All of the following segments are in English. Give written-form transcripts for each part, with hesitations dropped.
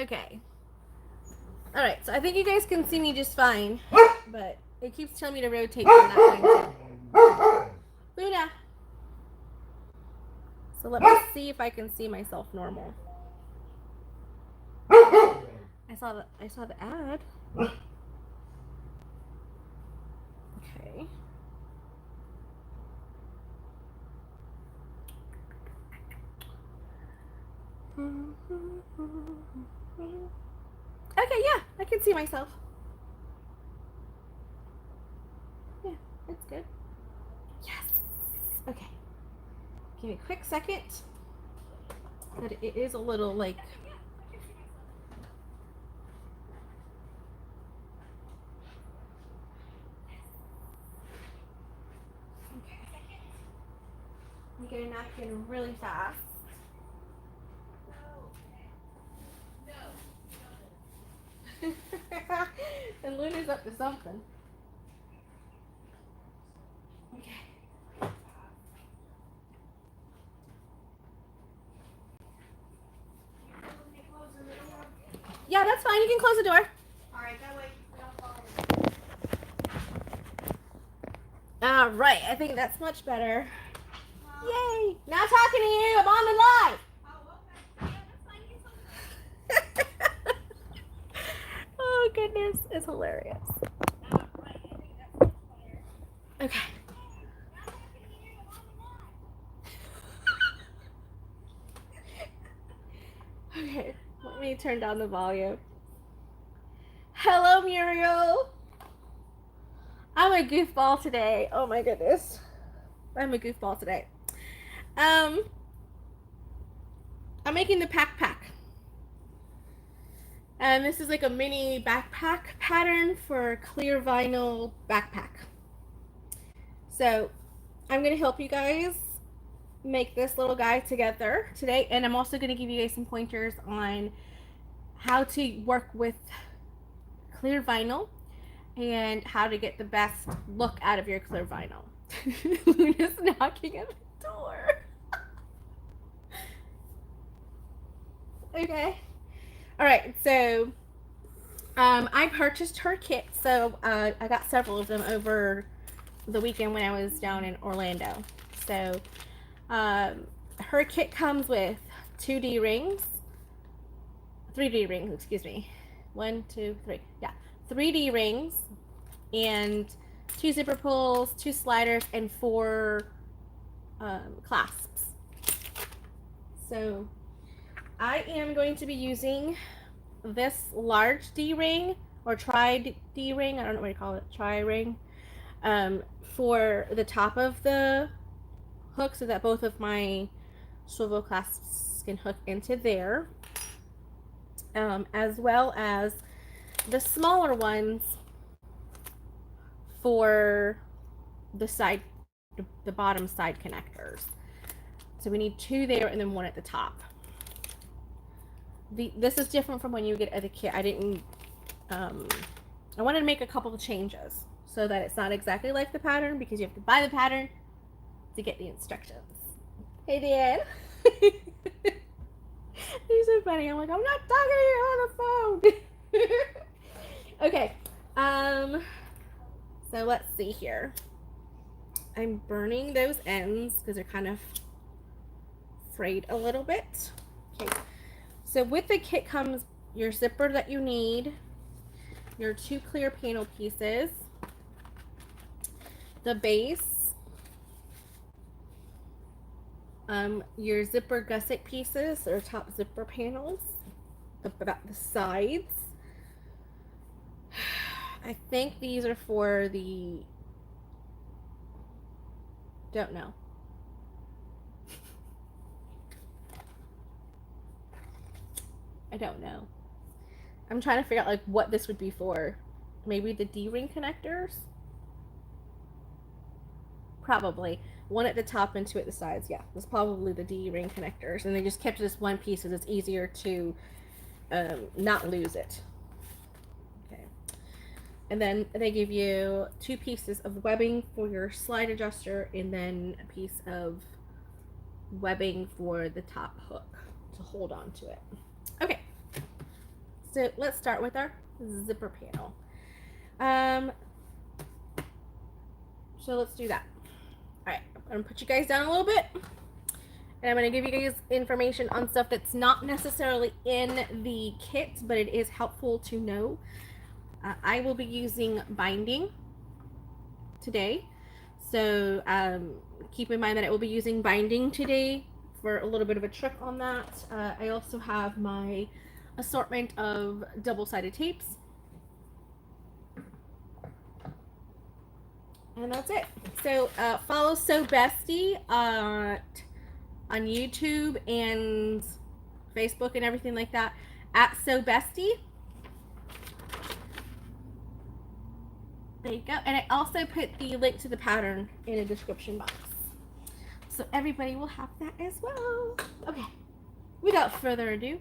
Okay. Alright, so I think you guys can see me just fine, but it keeps telling me to rotate from that point too. Luna! So let me see if I can see myself normal. I saw the ad. Okay. Okay, yeah, I can see myself. Yeah, that's good. Yes. Okay. Give me a quick second. But it is a little like. Okay. I'm getting a napkin really fast. And Luna's up to something. Okay. Yeah, that's fine. You can close the door. Alright, that way we don't fall. Alright, I think that's much better. Yay! Not talking to you. I'm on the live. Oh goodness, it's hilarious. Okay. Okay, let me turn down the volume. Hello, Muriel. I'm a goofball today. Oh my goodness. I'm a goofball today. I'm making the pack. And this is like a mini backpack pattern for clear vinyl backpack. So I'm going to help you guys make this little guy together today. And I'm also going to give you guys some pointers on how to work with clear vinyl and how to get the best look out of your clear vinyl. Luna's knocking at the door. Okay. Alright, so I purchased her kit. So I got several of them over the weekend when I was down in Orlando. So her kit comes with 2D rings, 3D rings, excuse me. 1, 2, 3. Yeah, 3D rings and 2 zipper pulls, 2 sliders, and 4 clasps. So I am going to be using this large D ring or tri D ring. I don't know what you call it, tri ring, for the top of the hook so that both of my swivel clasps can hook into there, as well as the smaller ones for the side, the bottom side connectors. So we need 2 there and then 1 at the top. This is different from when you get the kit. I wanted to make a couple of changes so that it's not exactly like the pattern, because you have to buy the pattern to get the instructions. Hey, Dan. You're so funny. I'm like, I'm not talking to you on the phone. Okay. So let's see here. I'm burning those ends because they're kind of frayed a little bit. Okay. So with the kit comes your zipper that you need, your 2 clear panel pieces, the base, your zipper gusset pieces or top zipper panels, the sides. I think these are for the, don't know. I don't know. I'm trying to figure out like what this would be for. Maybe the D-ring connectors? Probably. 1 at the top and 2 at the sides. Yeah, it's probably the D-ring connectors. And they just kept this one piece because it's easier to not lose it. Okay. And then they give you 2 pieces of webbing for your slide adjuster and then a piece of webbing for the top hook to hold on to it. Okay. So let's start with our zipper panel. So let's do that. All right, I'm gonna put you guys down a little bit, and I'm gonna give you guys information on stuff that's not necessarily in the kit, but it is helpful to know. I will be using binding today, so keep in mind that I will be using binding today for a little bit of a trick on that. I also have my assortment of double-sided tapes. And that's it. So follow So Bestie on YouTube and Facebook and everything like that at So Bestie. There you go. And I also put the link to the pattern in a description box, so everybody will have that as well. Okay, without further ado,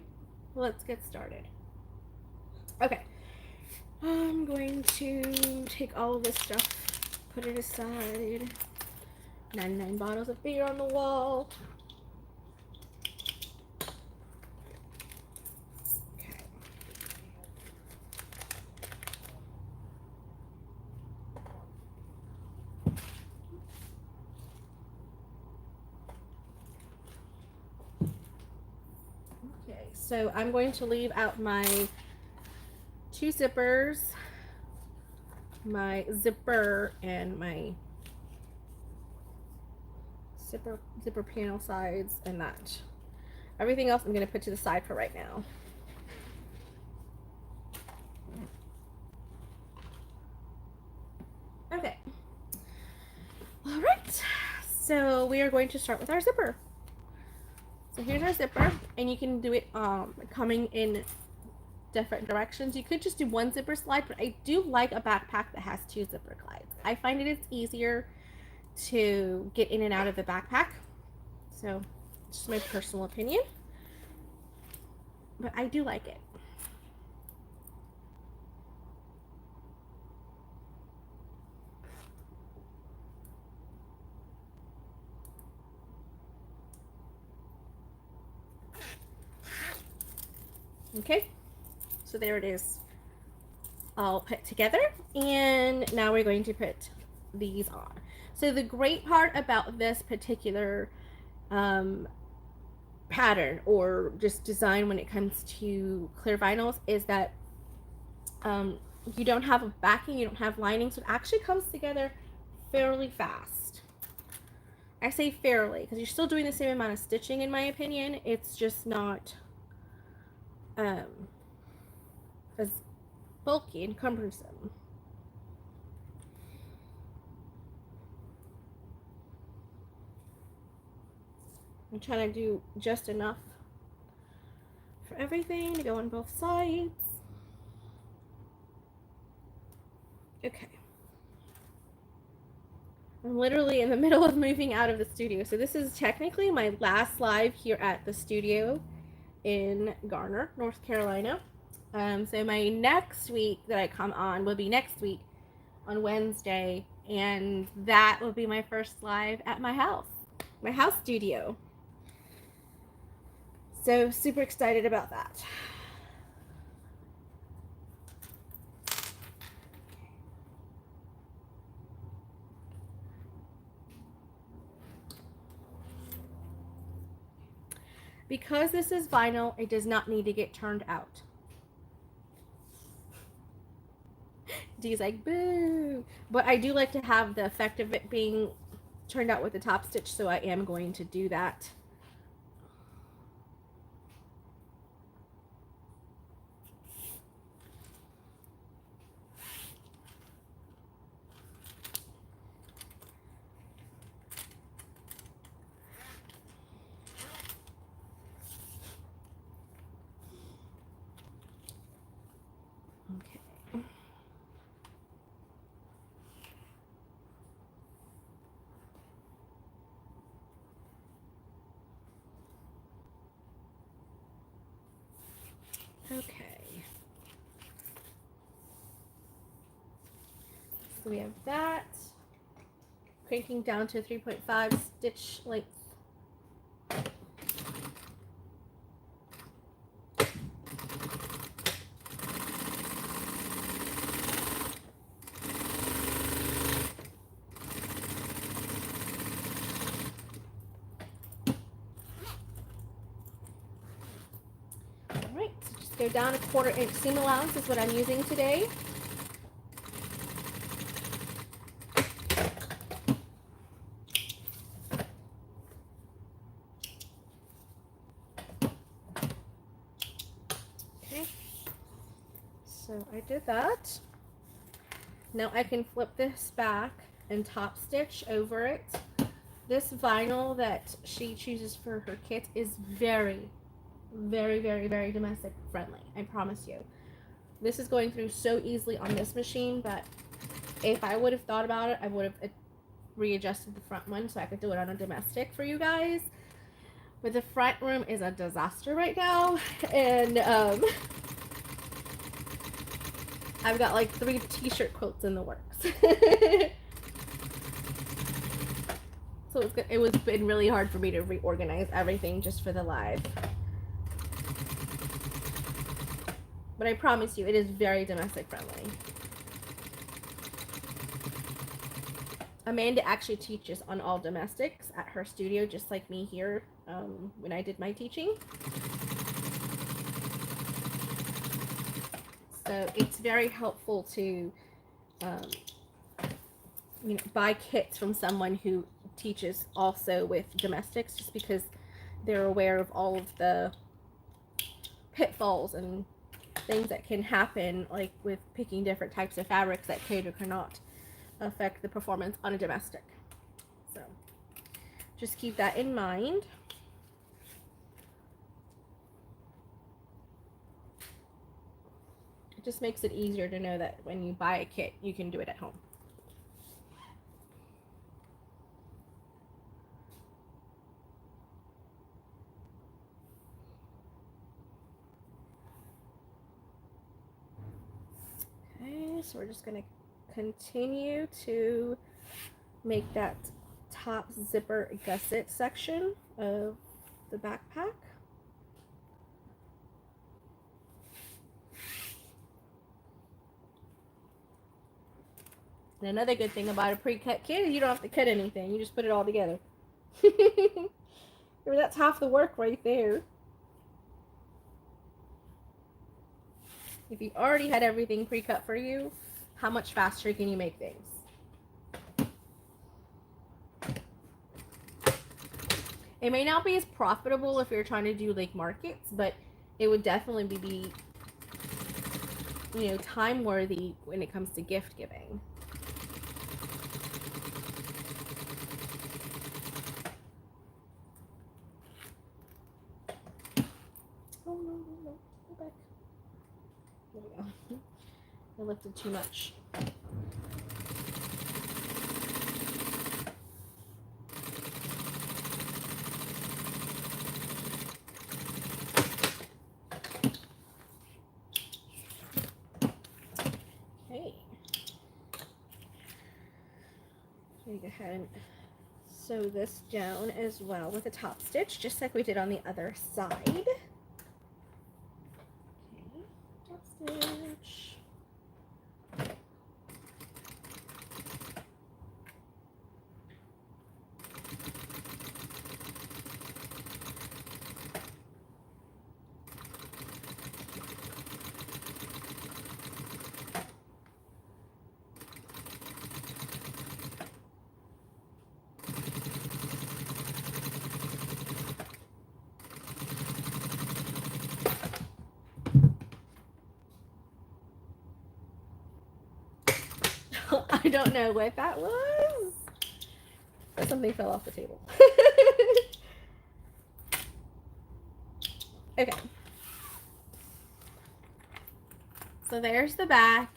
let's get started. Okay, I'm going to take all of this stuff, put it aside. 99 bottles of beer on the wall. Okay. Okay, so I'm going to leave out my 2 zippers, my zipper, and my zipper panel sides, and that. Everything else I'm going to put to the side for right now. Okay. All right. So we are going to start with our zipper. So here's our zipper, and you can do it coming in different directions. You could just do 1 zipper slide, but I do like a backpack that has 2 zipper slides. I find it's easier to get in and out of the backpack. So, just my personal opinion, but I do like it. Okay, so there it is, all put together, and now we're going to put these on. So the great part about this particular pattern, or just design when it comes to clear vinyls, is that you don't have a backing, you don't have lining, so it actually comes together fairly fast. I say fairly because you're still doing the same amount of stitching, in my opinion. It's just not as bulky and cumbersome. I'm trying to do just enough for everything to go on both sides. Okay. I'm literally in the middle of moving out of the studio. So this is technically my last live here at the studio in Garner, North Carolina. So my next week that I come on will be next week on Wednesday, and that will be my first live at my house studio. So super excited about that. Because this is vinyl, it does not need to get turned out. Dee's like, boo. But I do like to have the effect of it being turned out with the top stitch, so I am going to do that. Okay. So we have that. Cranking down to 3.5 stitch length. Go down a 1/4 inch seam allowance is what I'm using today. Okay, so I did that. Now I can flip this back and top stitch over it. This vinyl that she chooses for her kit is very, very, very, very domestic friendly. I promise you. This is going through so easily on this machine, but if I would have thought about it, I would have readjusted the front one so I could do it on a domestic for you guys. But the front room is a disaster right now, and I've got like 3 t-shirt quilts in the works. So it was been really hard for me to reorganize everything just for the live. But I promise you, it is very domestic friendly. Amanda actually teaches on all domestics at her studio, just like me here when I did my teaching. So it's very helpful to buy kits from someone who teaches also with domestics, just because they're aware of all of the pitfalls and things that can happen, like with picking different types of fabrics that could or cannot affect the performance on a domestic. So just keep that in mind. It just makes it easier to know that when you buy a kit, you can do it at home. Okay, so we're just going to continue to make that top zipper gusset section of the backpack. And another good thing about a pre-cut kit is you don't have to cut anything. You just put it all together. That's half the work right there. If you already had everything pre-cut for you, how much faster can you make things? It may not be as profitable if you're trying to do like markets, but it would definitely be, time worthy when it comes to gift giving. Oh no, go back. There we go. I lifted too much. Okay. So you go ahead and sew this down as well with a top stitch, just like we did on the other side. Okay, top stitch. I don't know what that was. Something fell off the table. Okay. So there's the back.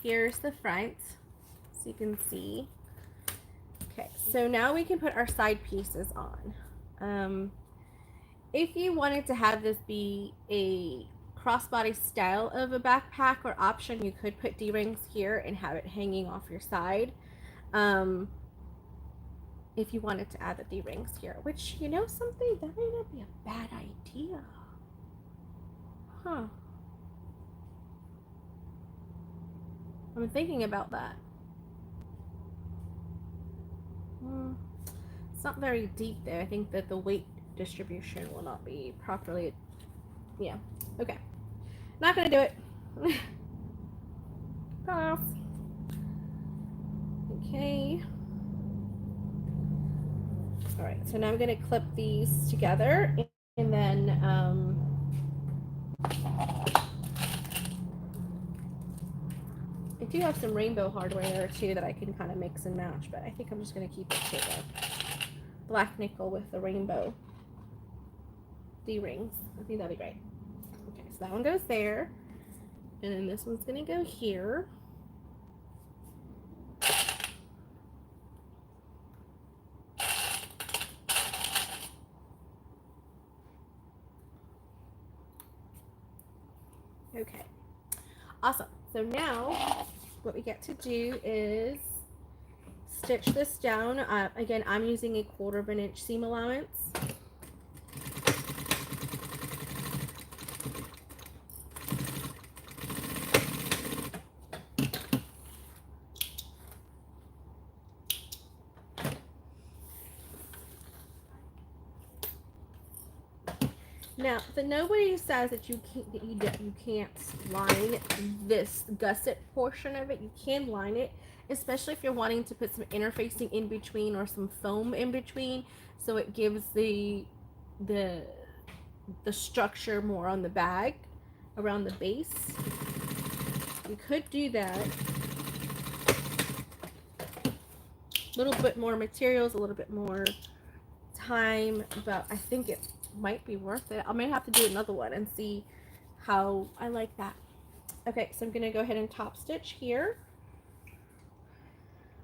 Here's the front. So you can see. Okay, so now we can put our side pieces on. If you wanted to have this be a crossbody style of a backpack or option, you could put D-rings here and have it hanging off your side. If you wanted to add the D-rings here, which, something, that might not be a bad idea. Huh. I'm thinking about that. It's not very deep there. I think that the weight distribution will not be properly. Yeah. Okay. Not gonna do it. Pass. Okay. All right, so now I'm gonna clip these together, and then I do have some rainbow hardware there too that I can kind of mix and match, but I think I'm just gonna keep it to the black nickel with the rainbow D-rings. I think that'd be great. Okay, so that one goes there, and then this one's gonna go here. Okay, awesome. So now what we get to do is stitch this down. Again, I'm using a 1/4 of an inch seam allowance. Now, nobody says that you can't line this gusset portion of it. You can line it, especially if you're wanting to put some interfacing in between or some foam in between, so it gives the structure more on the bag around the base. You could do that. A little bit more materials, a little bit more time, but I think it might be worth it. I may have to do another one and see how I like that. Okay, so I'm gonna go ahead and top stitch here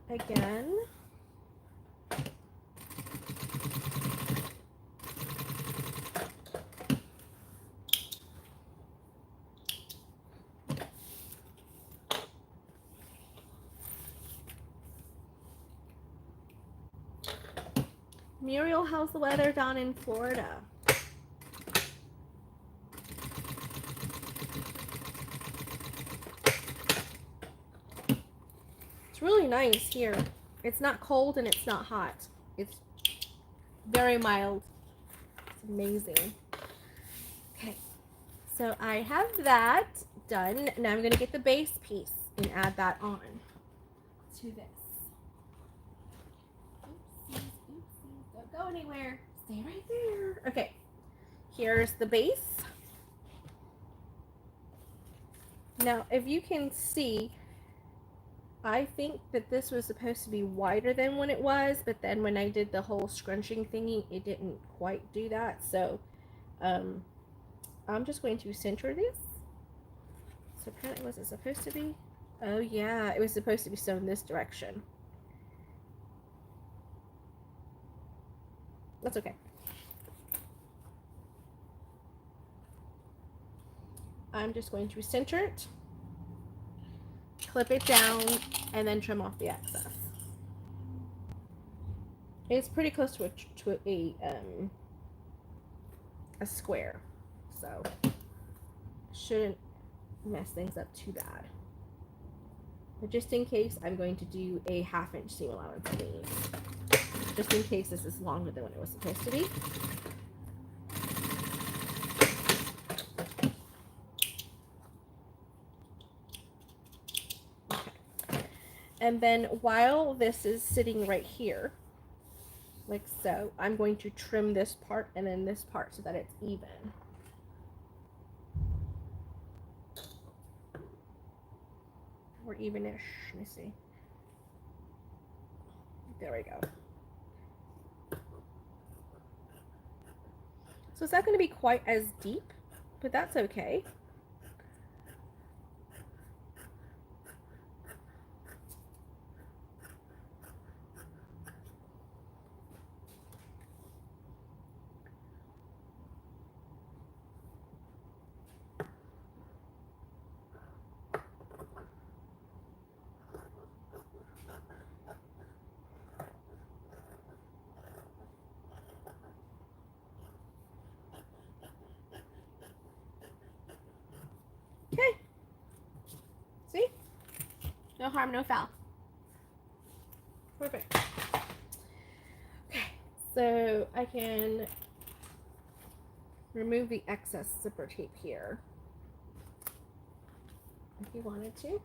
again. Muriel, how's the weather down in Florida? It's really nice here. It's not cold and it's not hot. It's very mild. It's amazing. Okay, so I have that done. Now I'm going to get the base piece and add that on to this. Oopsies, oopsies. Don't go anywhere. Stay right there. Okay, here's the base. Now, if you can see, I think that this was supposed to be wider than when it was, but then when I did the whole scrunching thingy, it didn't quite do that. So I'm just going to center this. So apparently, was it supposed to be? Oh yeah, it was supposed to be sewn this direction. That's okay. I'm just going to center it, clip it down, and then trim off the excess. It's pretty close to a square, so shouldn't mess things up too bad. But just in case, I'm going to do a 1/2 inch seam allowance on these, just in case this is longer than what it was supposed to be. Okay. And then while this is sitting right here, like so, I'm going to trim this part and then this part so that it's even. Or evenish. Let me see. There we go. So it's not going to be quite as deep, but that's okay. Okay. See? No harm, no foul. Perfect. Okay, so I can remove the excess zipper tape here. if you wanted to.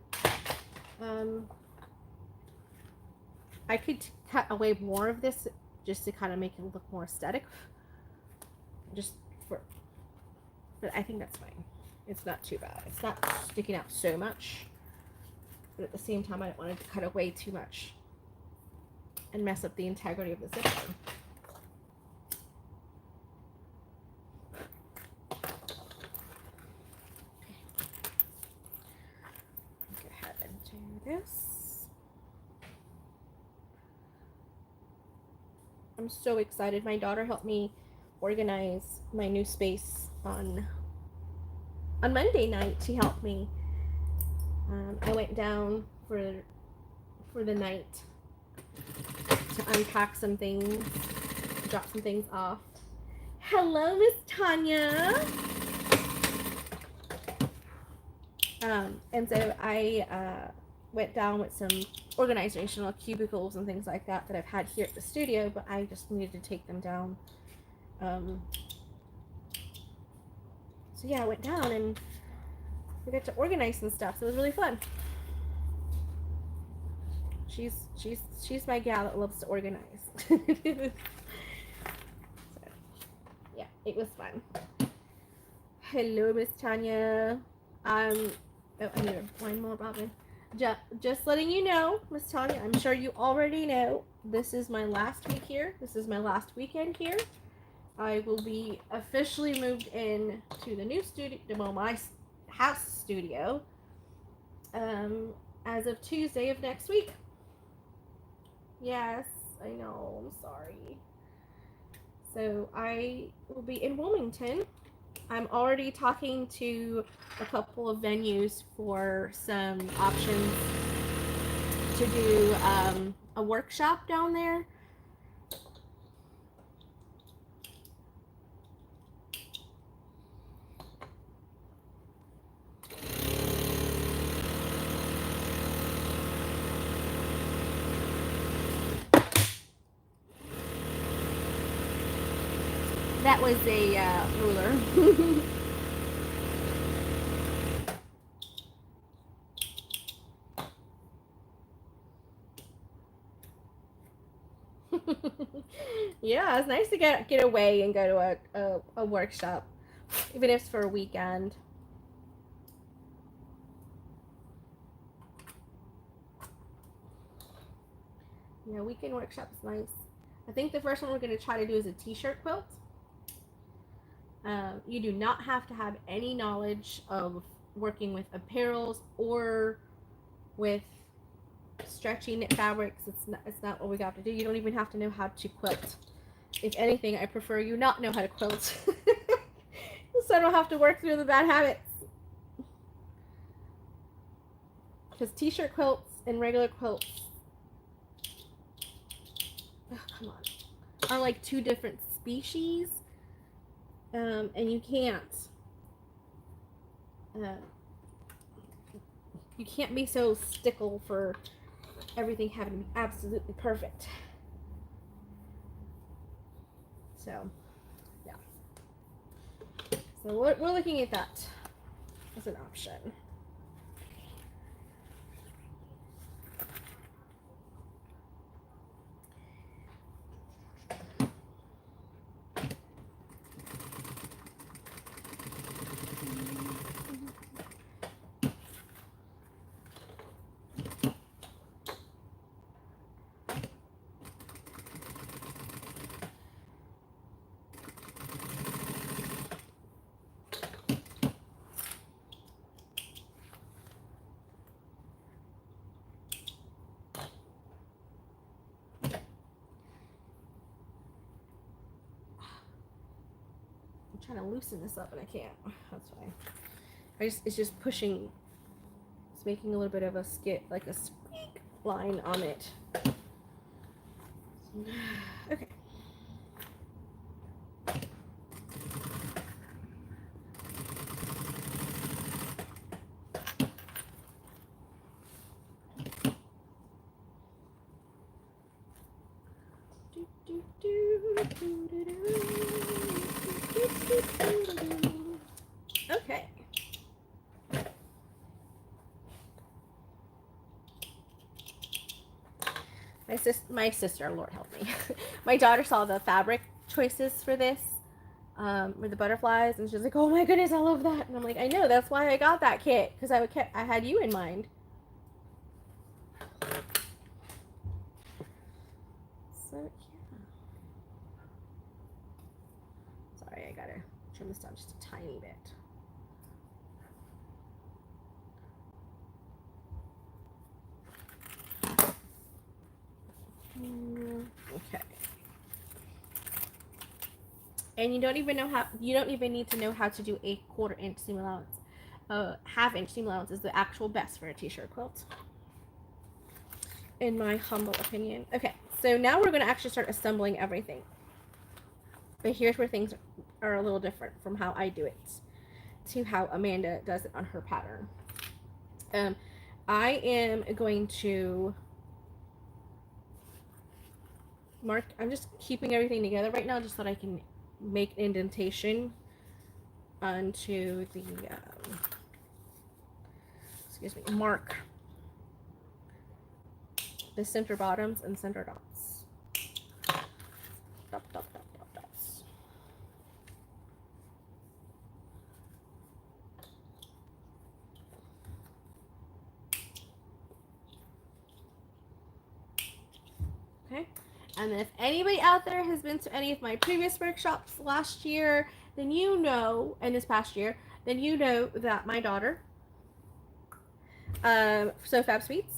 I could cut away more of this just to kind of make it look more aesthetic. But I think that's fine. It's not too bad. It's not sticking out so much. But at the same time, I don't want it to cut away too much and mess up the integrity of the zipper. Go ahead and do this. I'm so excited. My daughter helped me organize my new space on Monday night. She helped me. I went down for the night to unpack some things, drop some things off. Hello, Miss Tanya. And so I went down with some organizational cubicles and things like that I've had here at the studio, but I just needed to take them down. So yeah, I went down and we got to organize some stuff. So it was really fun. She's my gal that loves to organize. So, yeah, it was fun. Hello, Miss Tanya. Oh, I need one more bobbin. Just letting you know, Miss Tanya, I'm sure you already know, this is my last week here. This is my last weekend here. I will be officially moved in to the new studio, well, my house studio, as of Tuesday of next week. Yes, I know, I'm sorry. So I will be in Wilmington. I'm already talking to a couple of venues for some options to do a workshop down there. That was a ruler. Yeah, it's nice to get away and go to a workshop, even if it's for a weekend. Yeah, weekend workshop is nice. I think the first one we're going to try to do is a t-shirt quilt. You do not have to have any knowledge of working with apparels or with stretchy knit fabrics. It's not what we got to do. You don't even have to know how to quilt. If anything, I prefer you not know how to quilt, so I don't have to work through the bad habits. Because t-shirt quilts and regular quilts, oh, come on, are like two different species, and you can't be so stickle for everything having to be absolutely perfect. So, yeah. So we're looking at that as an option. Trying to loosen this up and I can't. That's fine. It's just pushing. It's making a little bit of a skit, like a squeak line on it. Okay. Okay. my sister, Lord help me, my daughter saw the fabric choices for this, with the butterflies, and she's like, "Oh my goodness, I love that!" And I'm like, "I know, that's why I got that kit, because I had you in mind." So yeah. Sorry, I gotta trim this down just a tiny bit. Okay. And you don't even need to know how to do a 1/4 inch seam allowance. 1/2 inch seam allowance is the actual best for a t-shirt quilt, in my humble opinion. Okay, so now we're gonna actually start assembling everything. But here's where things are a little different from how I do it to how Amanda does it on her pattern. I am going to mark, I'm just keeping everything together right now just so that I can make an indentation onto the, mark the center bottoms and center dots. Dots. Okay, and then if anybody out there has been to any of my previous workshops last year, then you know, and this past year, then you know that my daughter, So Fab Sweets,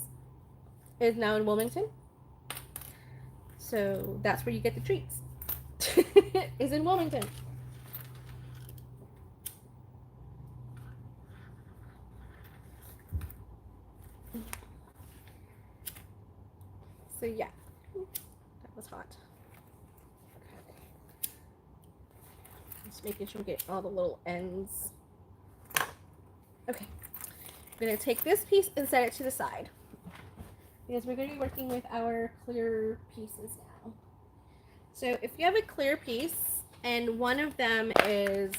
is now in Wilmington. So that's where you get the treats. Is in Wilmington. So yeah, that was hot. Okay. Just making sure we get all the little ends. Okay, I'm gonna take this piece and set it to the side because we're gonna be working with our clear pieces now. So if you have a clear piece and one of them is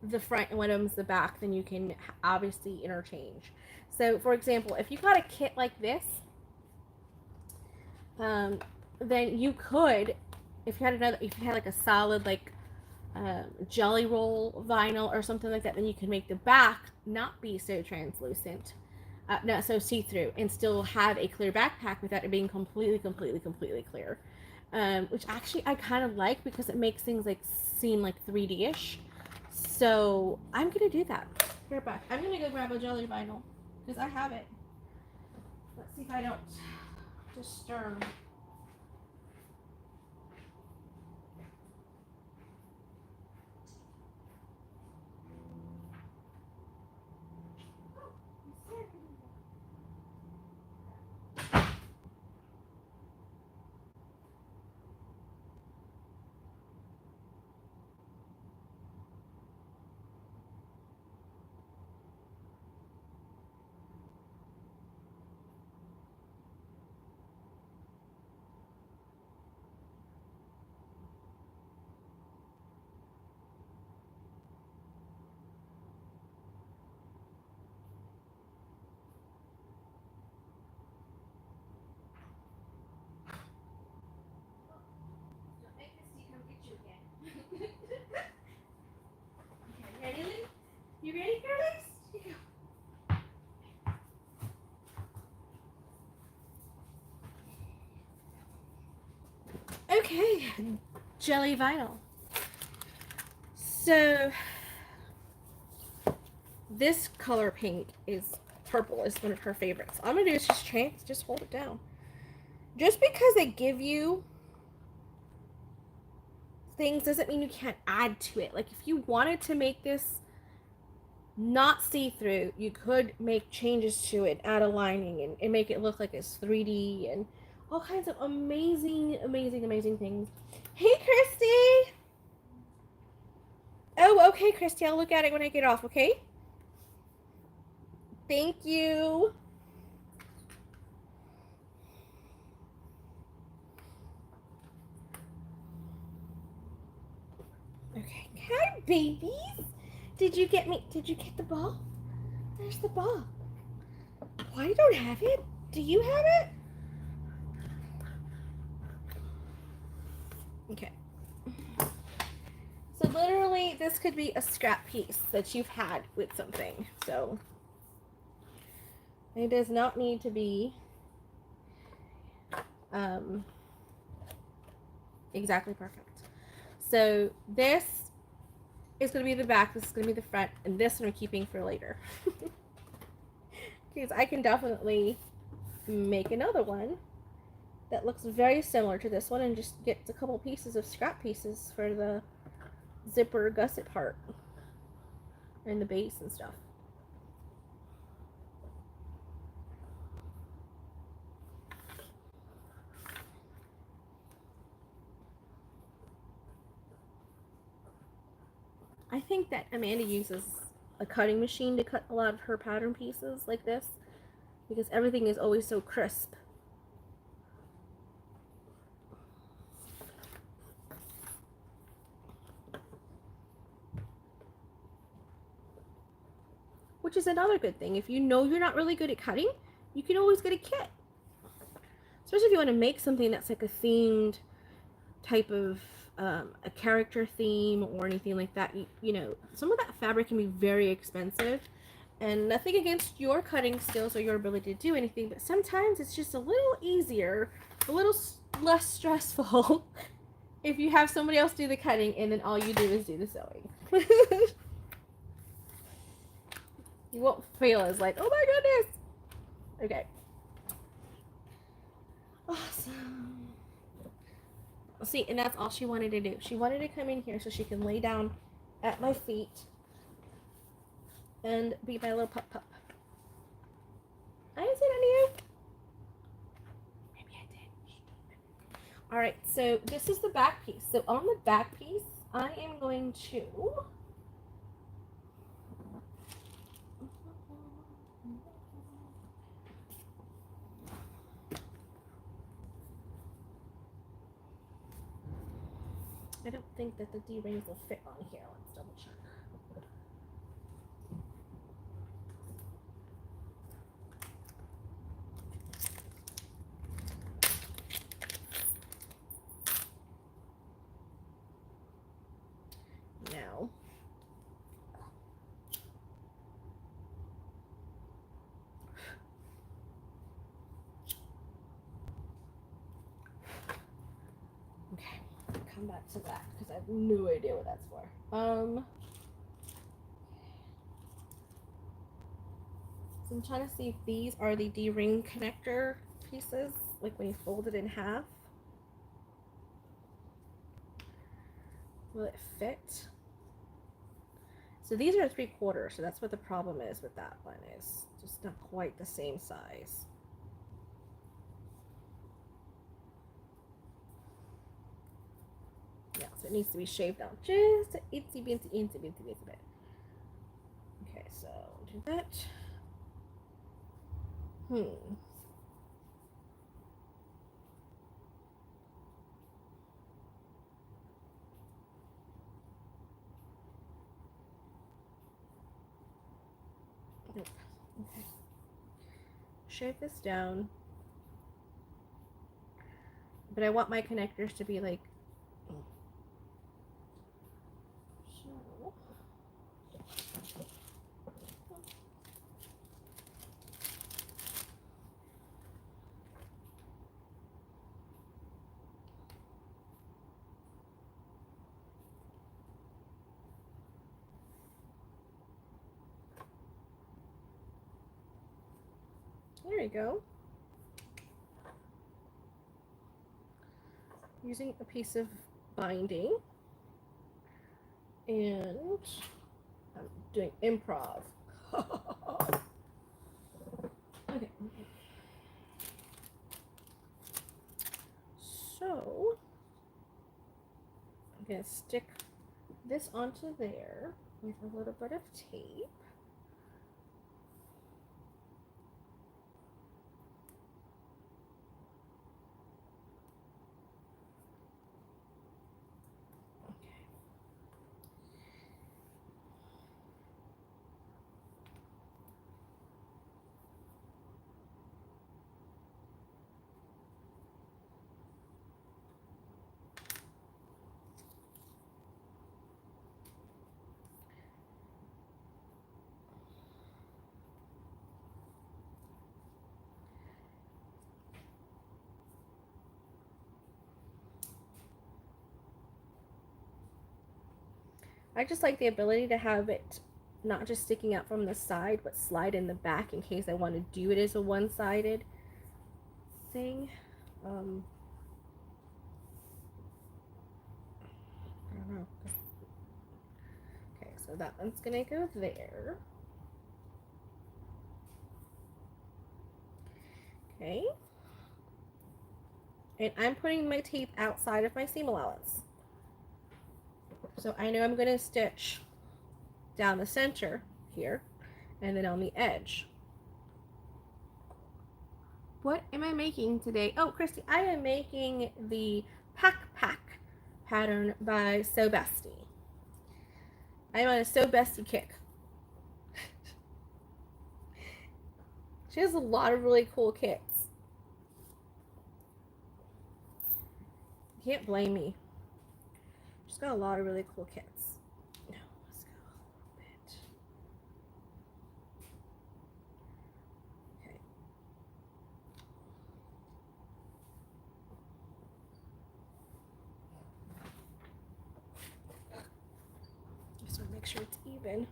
the front and one of them is the back, then you can obviously interchange. So for example, if you got a kit like this, then you could, if you had like a solid like jelly roll vinyl or something like that, then you can make the back not be so translucent, not so see-through, and still have a clear backpack without it being completely clear. Which actually I kind of like because it makes things like seem like 3D-ish. So I'm gonna do that. Here, back. I'm gonna go grab a jelly vinyl because I have it. Let's see if I don't disturb. You ready, girlies? Okay, jelly vinyl. So this color pink is purple, is one of her favorites. All I'm gonna do is just hold it down. Just because they give you things doesn't mean you can't add to it. Like if you wanted to make this not see-through, you could make changes to it, add a lining, and make it look like it's 3D and all kinds of amazing things. Hey, Christy! Oh, okay, Christy, I'll look at it when I get off, okay? Thank you. Okay, hi, babies. Did you get the ball? There's the ball. Why don't have it? Do you have it? Okay. So literally, this could be a scrap piece that you've had with something. So it does not need to be um, exactly perfect. So this is going to be the back, this is going to be the front, and this one I'm keeping for later. Because I can definitely make another one that looks very similar to this one and just get a couple pieces of scrap pieces for the zipper gusset part and the base and stuff. I think that Amanda uses a cutting machine to cut a lot of her pattern pieces like this because everything is always so crisp. Which is another good thing. If you know you're not really good at cutting, you can always get a kit. Especially if you want to make something that's like a themed type of a character theme or anything like that. You know, some of that fabric can be very expensive. And nothing against your cutting skills or your ability to do anything, but sometimes it's just a little easier, a little less stressful if you have somebody else do the cutting and then all you do is do the sewing. You won't feel as like, oh my goodness. Okay. Awesome. See, and that's all she wanted to do. She wanted to come in here so she can lay down at my feet and be my little pup. I didn't say that to you. Maybe I did. Alright, so this is the back piece. So on the back piece, I am going to I don't think that the D-rings will fit on here. Let's double check. No. Okay, come back to that because I have no idea what that's for. So I'm trying to see if these are the D-ring connector pieces, like when you fold it in half. Will it fit? So these are 3/4, so that's what the problem is with that one, is just not quite the same size. Yeah, so it needs to be shaved down just a itsy bitsy bit. Okay, so do that. Okay. Shave this down. But I want my connectors to be like so. There you go. Using a piece of binding, and I'm doing improv. Okay. So I'm gonna stick this onto there with a little bit of tape. I just like the ability to have it not just sticking out from the side, but slide in the back in case I want to do it as a one-sided thing. I don't know. Okay, so that one's gonna go there. Okay. And I'm putting my tape outside of my seam allowance. So I know I'm gonna stitch down the center here and then on the edge. What am I making today? Oh, Christy, I am making the Pack pattern by So Bestie. I'm on a So Bestie kick. She has a lot of really cool kits. Can't blame me. She's got a lot of really cool kits. No, let's go a little bit. Okay. Just want to make sure it's even.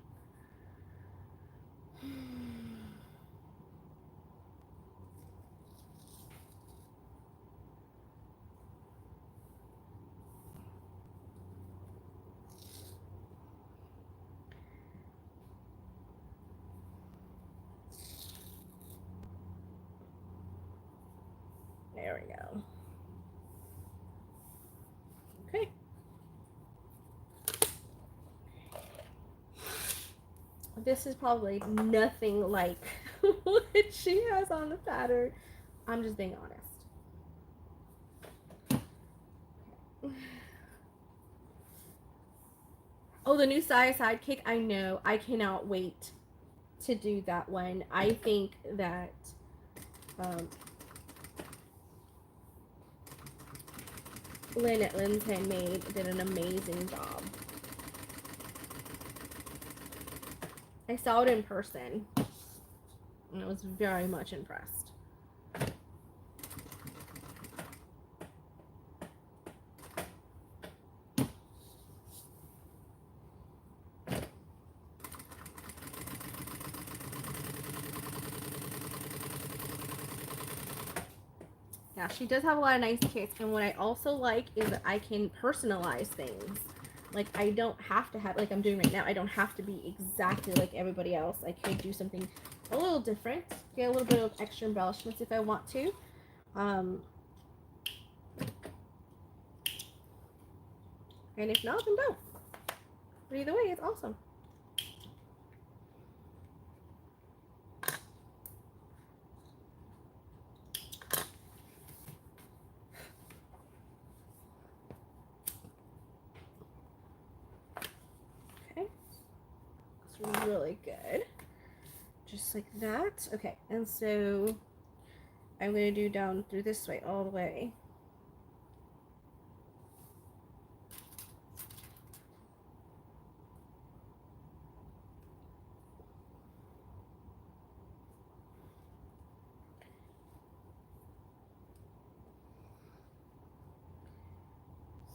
There we go. Okay. This is probably nothing like what she has on the pattern. I'm just being honest. Oh, the new side cake. I know. I cannot wait to do that one. I think that Lynn at Lynn's Handmade did an amazing job. I saw it in person and I was very much impressed. Now, she does have a lot of nice kits, and what I also like is that I can personalize things. Like, I don't have to have, like I'm doing right now, I don't have to be exactly like everybody else. I could do something a little different, get a little bit of extra embellishments if I want to. And if not, then don't. But either way, it's awesome. Okay. It's really good. Just like that. Okay, and so I'm going to do down through this way, all the way.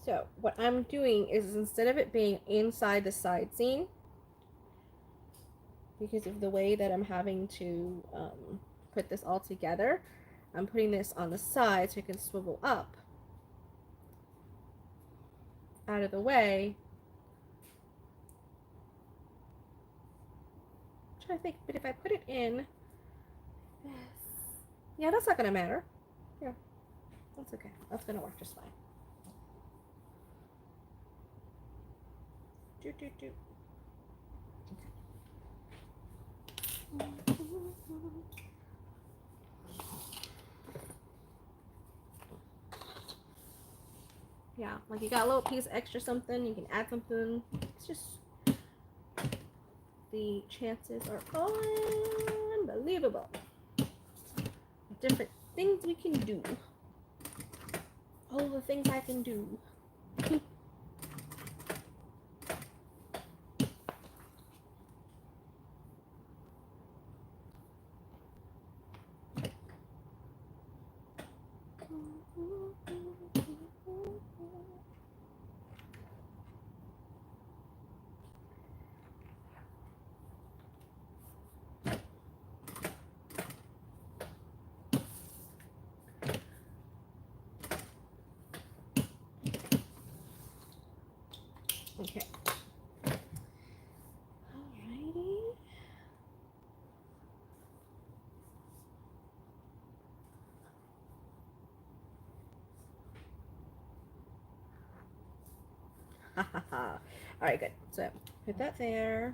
So what I'm doing is instead of it being inside the side seam, because of the way that I'm having to put this all together, I'm putting this on the side so it can swivel up out of the way. I'm trying to think, but if I put it in, yeah, that's not gonna matter. Yeah, that's okay. That's gonna work just fine. Do do do. Okay. Yeah, like you got a little piece extra something, you can add something. It's just, the chances are unbelievable. Different things we can do. All the things I can do. Alright, good. So put that there.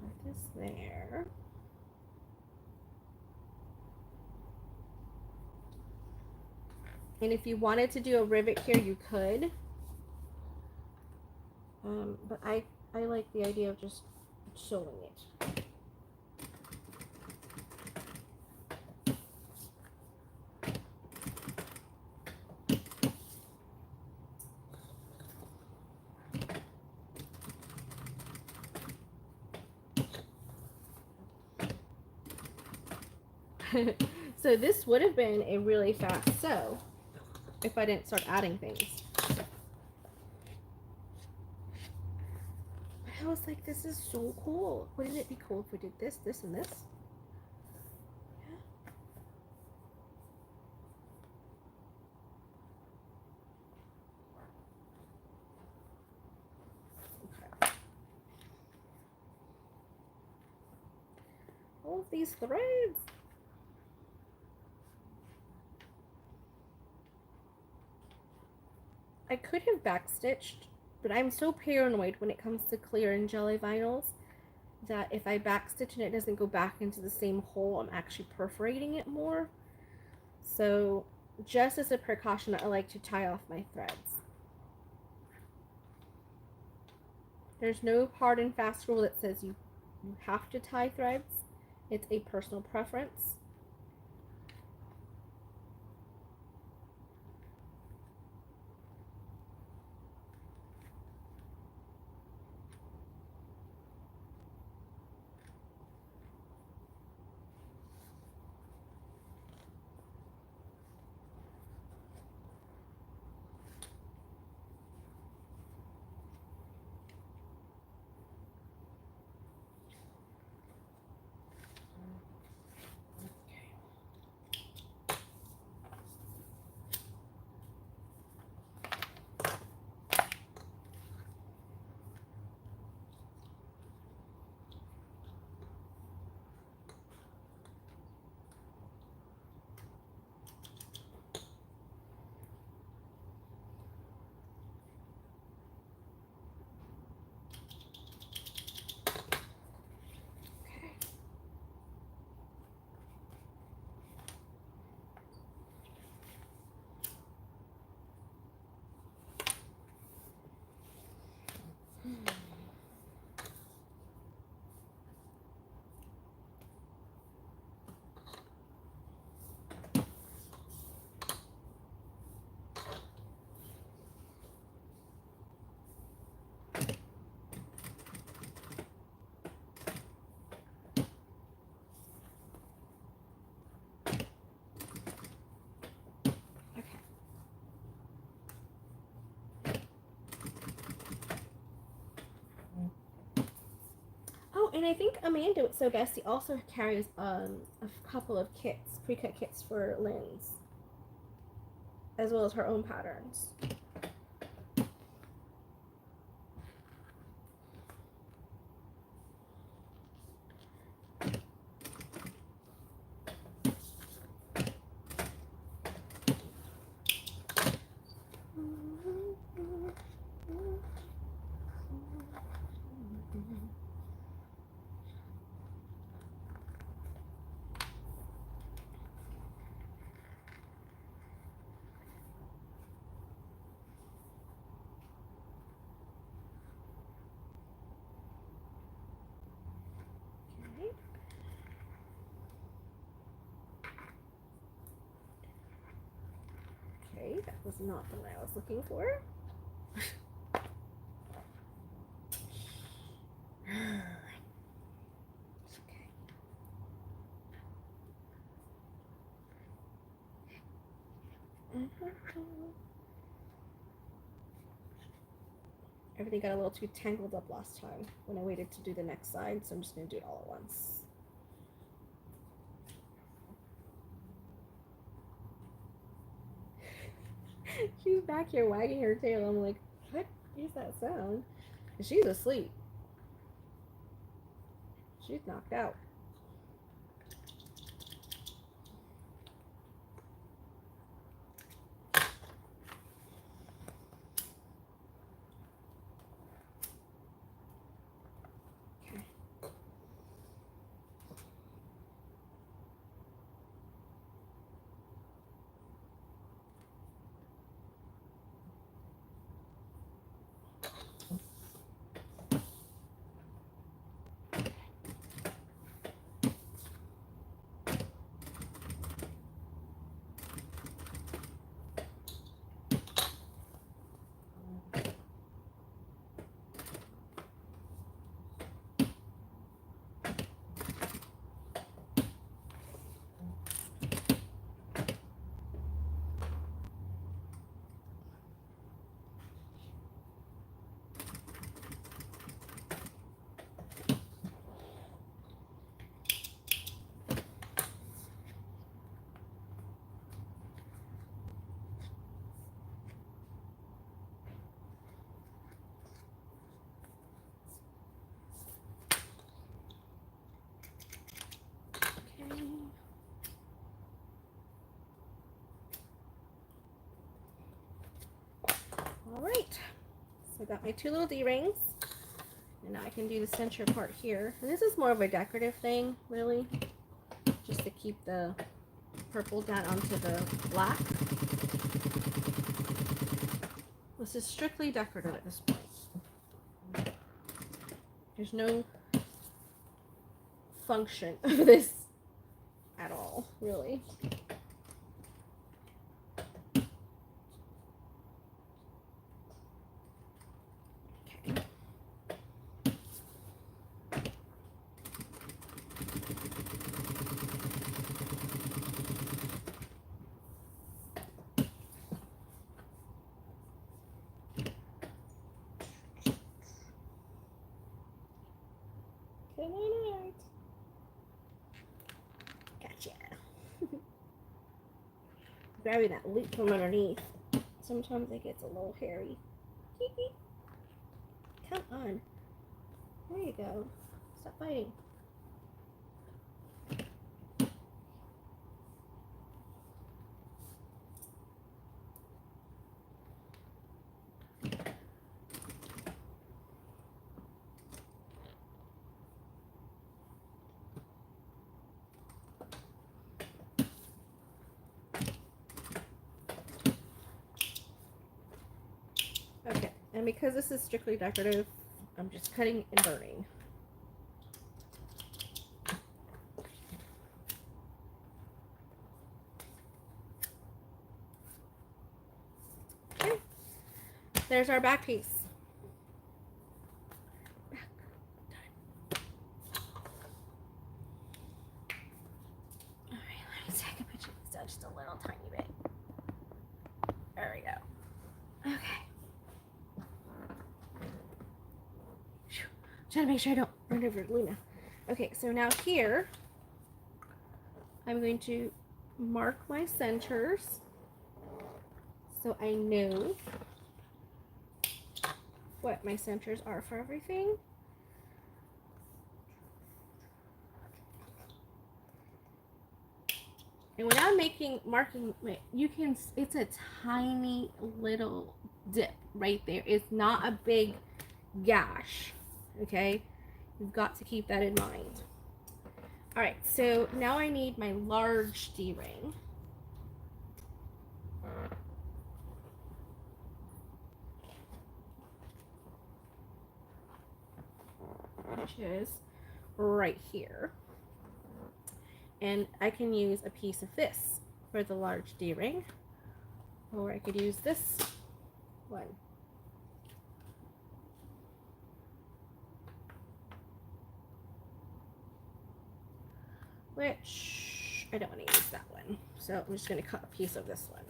Put this there. And if you wanted to do a rivet here, you could. But I like the idea of just showing it. So this would have been a really fast sew if I didn't start adding things. I was like, this is so cool. Wouldn't it be cool if we did this, this, and this? Okay. All of these threads. I could have backstitched, but I'm so paranoid when it comes to clear and jelly vinyls that if I backstitch and it doesn't go back into the same hole, I'm actually perforating it more. So just as a precaution, I like to tie off my threads. There's no hard and fast rule that says you have to tie threads. It's a personal preference. Oh, and I think Amanda at So Bestie also carries a couple of kits, pre-cut kits for Lynn's, as well as her own patterns. Okay, that was not the one I was looking for. Everything got a little too tangled up last time when I waited to do the next side, so I'm just going to do it all at once. She's back here wagging her tail. I'm like, what is that sound? And she's asleep. She's knocked out. I got my 2 little D-rings. And now I can do the center part here. And this is more of a decorative thing, really. Just to keep the purple down onto the black. This is strictly decorative at this point. There's no function of this at all, really. Okay. Come on out. Gotcha. Grabbing that loop from underneath. Sometimes it gets a little hairy. Come on. There you go. Stop fighting. Okay, and because this is strictly decorative, I'm just cutting and burning. Okay, there's our back piece. Back, done. All right, let me take a picture of this just a little tiny bit. There we go. Okay. Trying to make sure I don't run over Luna. Okay, so now here, I'm going to mark my centers so I know what my centers are for everything. And when I'm marking, you can, it's a tiny little dip right there. It's not a big gash. Okay, you've got to keep that in mind. All right, so now I need my large D-ring. Which is right here. And I can use a piece of this for the large D-ring, or I could use this one. Which I don't want to use that one, so I'm just going to cut a piece of this one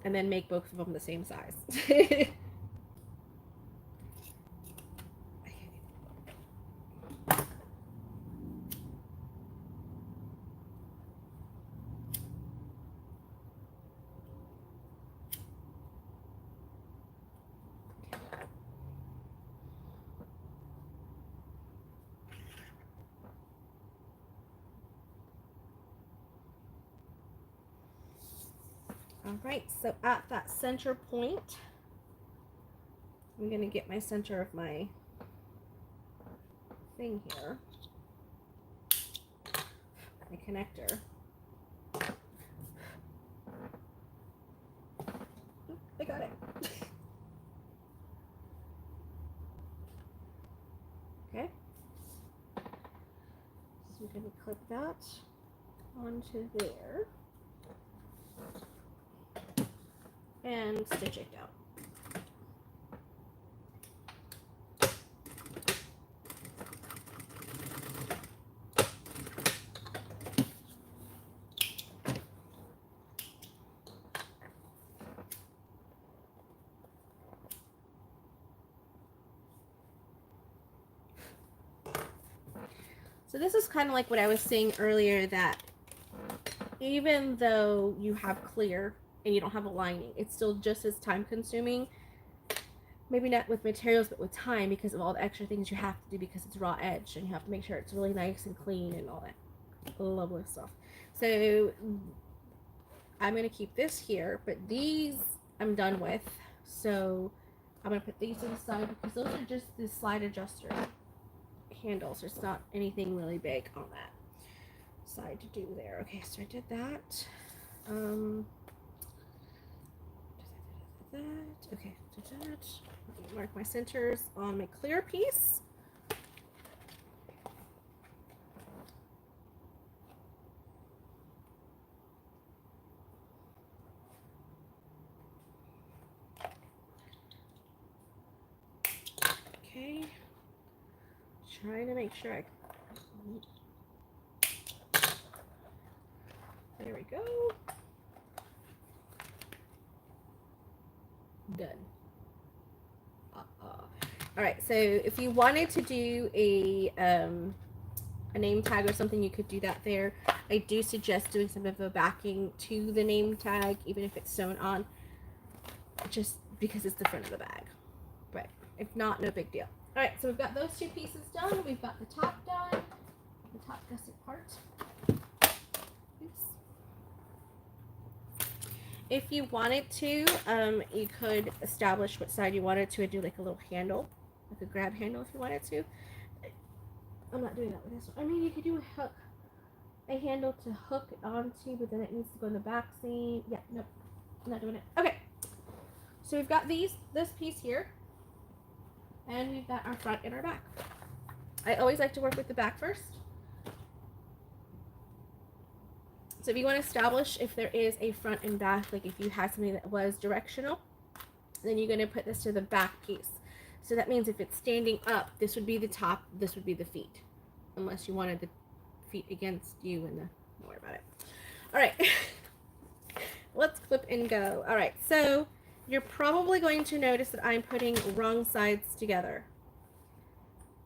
and then make both of them the same size. All right, so at that center point, I'm going to get my center of my thing here, my connector. Oop, I got it. Okay. So I'm going to clip that onto there. And stitch it down. So this is kind of like what I was saying earlier, that even though you have clear and you don't have a lining, it's still just as time consuming. Maybe not with materials, but with time, because of all the extra things you have to do, because it's raw edge and you have to make sure it's really nice and clean and all that lovely stuff. So I'm going to keep this here, but these I'm done with. So I'm going to put these to the side because those are just the slide adjuster handles. There's not anything really big on that side to do there. Okay, so I did that. Okay, did that. Let me mark my centers on my clear piece. Okay, trying to make sure I. There we go. Done. All right, so if you wanted to do a name tag or something, you could do that there. I do suggest doing some of the backing to the name tag, even if it's sewn on, just because it's the front of the bag. But if not, no big deal. All right, so we've got those two pieces done. We've got the top done, the top gusset part. Oops. If you wanted to, you could establish what side you wanted to and do like a little handle, like a grab handle if you wanted to. I'm not doing that with this one. I mean, you could do a handle to hook it onto, but then it needs to go in the back seam. Yeah, nope, I'm not doing it. Okay, so we've got this piece here, and we've got our front and our back. I always like to work with the back first. So if you want to establish if there is a front and back, like if you had something that was directional, then you're going to put this to the back piece. So that means if it's standing up, this would be the top, this would be the feet. Unless you wanted the feet against you and don't worry about it. All right, let's clip and go. All right, so you're probably going to notice that I'm putting wrong sides together.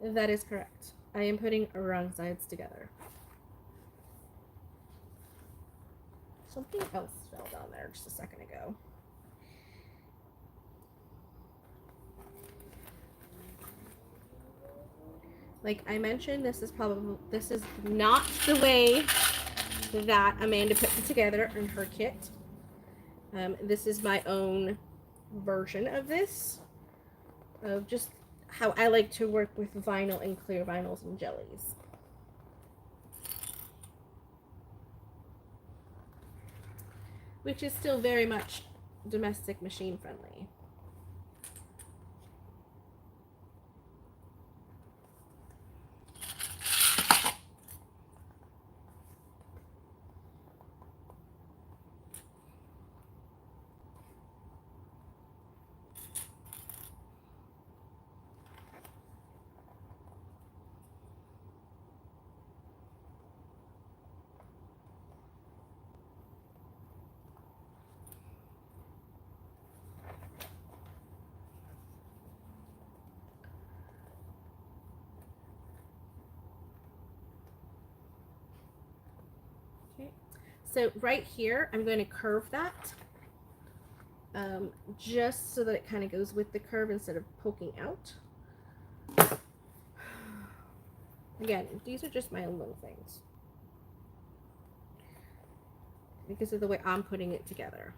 That is correct. I am putting wrong sides together. Something else fell down there just a second ago. Like I mentioned, this is not the way that Amanda put it together in her kit. This is my own version of this, of just how I like to work with vinyl and clear vinyls and jellies. Which is still very much domestic machine friendly. So right here, I'm going to curve that just so that it kind of goes with the curve instead of poking out. Again, these are just my own little things because of the way I'm putting it together.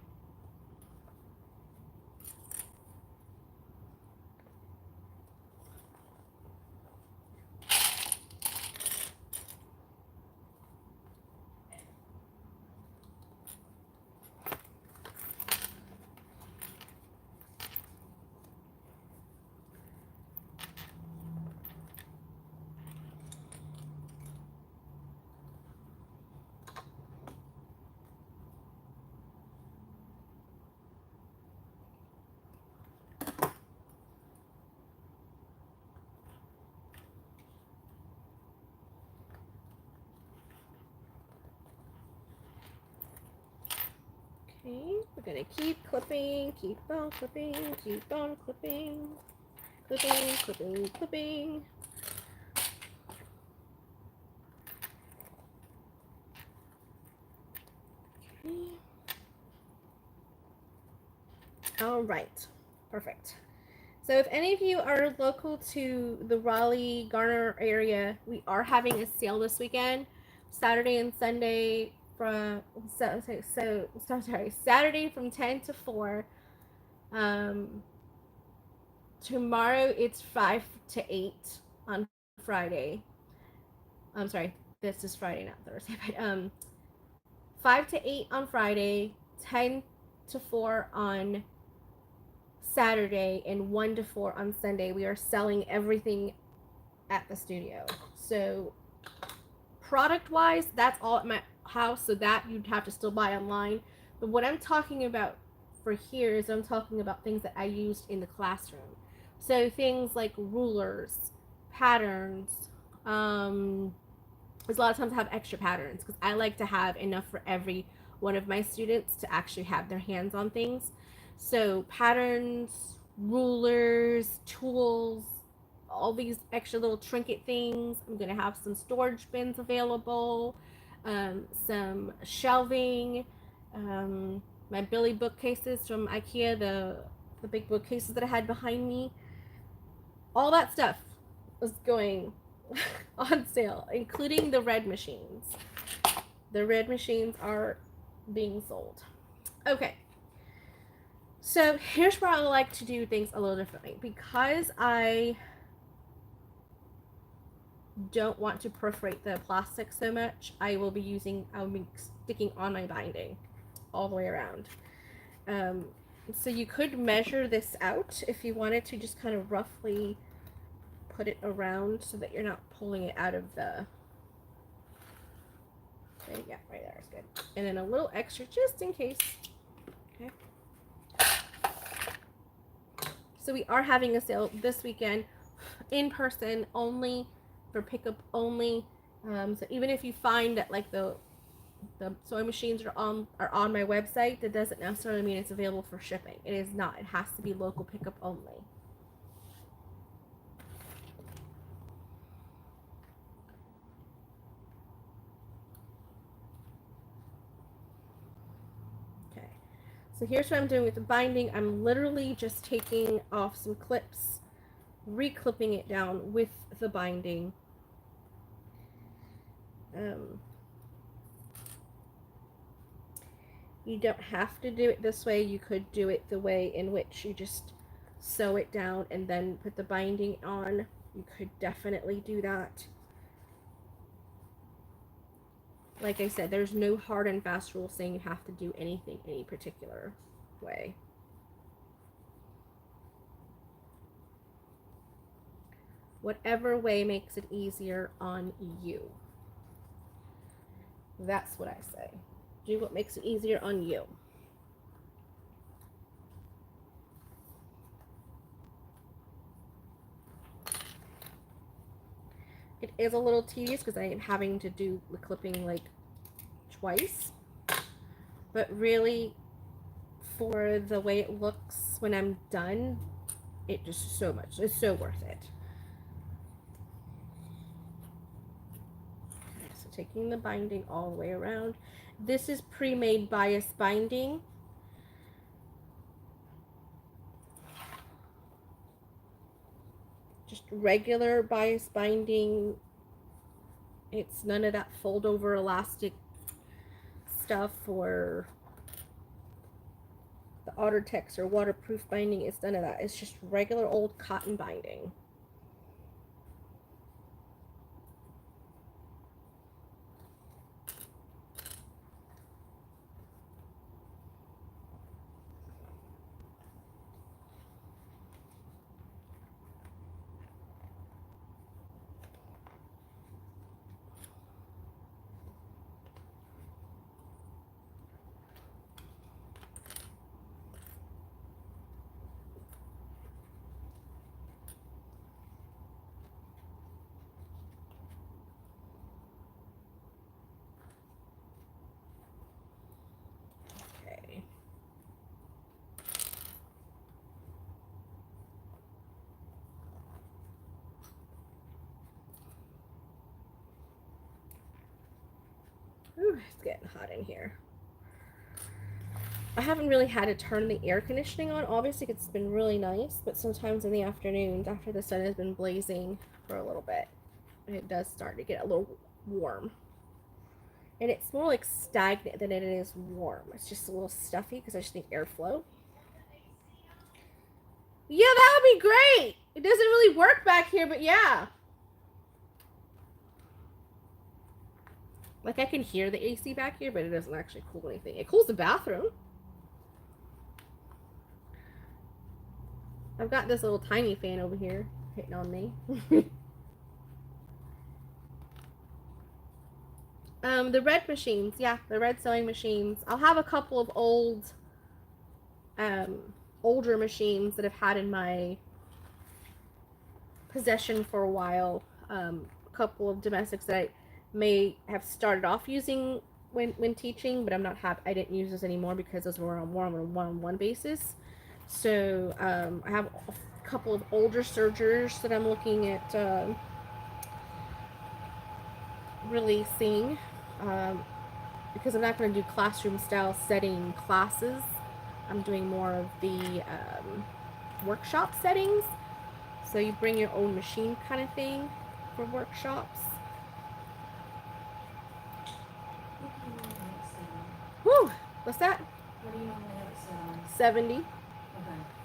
Okay, we're gonna keep clipping, keep on clipping, keep on clipping, clipping, clipping, clipping. Okay. All right, perfect. So if any of you are local to the Raleigh, Garner area, we are having a sale this weekend, Saturday and Sunday from Saturday from 10 to 4. tomorrow it's 5 to 8 on Friday. I'm sorry, this is Friday, not Thursday, but 5 to 8 on Friday, 10 to 4 on Saturday, and 1 to 4 on Sunday. We are selling everything at the studio. So product wise, that's all at my house, so that you'd have to still buy online. But what I'm talking about for here is I'm talking about things that I used in the classroom. So things like rulers, patterns, because a lot of times I have extra patterns because I like to have enough for every one of my students to actually have their hands on things. So patterns, rulers, tools, all these extra little trinket things. I'm gonna have some storage bins available, some shelving, my Billy bookcases from IKEA, the big bookcases that I had behind me. All that stuff was going on sale, including the red machines. The red machines are being sold. Okay. So here's where I like to do things a little differently. Because I don't want to perforate the plastic so much, I'll be sticking on my binding all the way around. So you could measure this out if you wanted to, just kind of roughly put it around so that you're not pulling it out of the... Okay, yeah, right there is good. And then a little extra just in case. Okay. So we are having a sale this weekend, in person only, for pickup only. So even if you find that like the sewing machines are on my website, that doesn't necessarily mean it's available for shipping. It is not. It has to be local pickup only. Okay. So here's what I'm doing with the binding. I'm literally just taking off some clips, reclipping it down with the binding. You don't have to do it this way. You could do it the way in which you just sew it down and then put the binding on. You could definitely do that. Like I said, there's no hard and fast rule saying you have to do anything any particular way. Whatever way makes it easier on you. That's what I say. Do what makes it easier on you. It is a little tedious because I am having to do the clipping like twice. But really, for the way it looks when I'm done, it's so worth it. Okay, so taking the binding all the way around. This is pre-made bias binding. Just regular bias binding. It's none of that fold over elastic stuff or the Ottertex or waterproof binding. It's none of that. It's just regular old cotton binding. Ooh, it's getting hot in here. I haven't really had to turn the air conditioning on. Obviously, it's been really nice, but sometimes in the afternoons, after the sun has been blazing for a little bit, it does start to get a little warm. And it's more like stagnant than it is warm. It's just a little stuffy because I just need airflow. Yeah, that would be great. It doesn't really work back here, but yeah. Like, I can hear the AC back here, but it doesn't actually cool anything. It cools the bathroom. I've got this little tiny fan over here hitting on me. The red machines, yeah, the red sewing machines. I'll have a couple of older machines that I've had in my possession for a while. A couple of domestics that I may have started off using when teaching, but I didn't use those anymore because those were more on a one-on-one basis. So I have a couple of older sergers that I'm looking at releasing, because I'm not going to do classroom style setting classes. I'm doing more of the workshop settings. So you bring your own machine kind of thing for workshops. Whew! What's that? What do you normally have it set on? 70. Okay.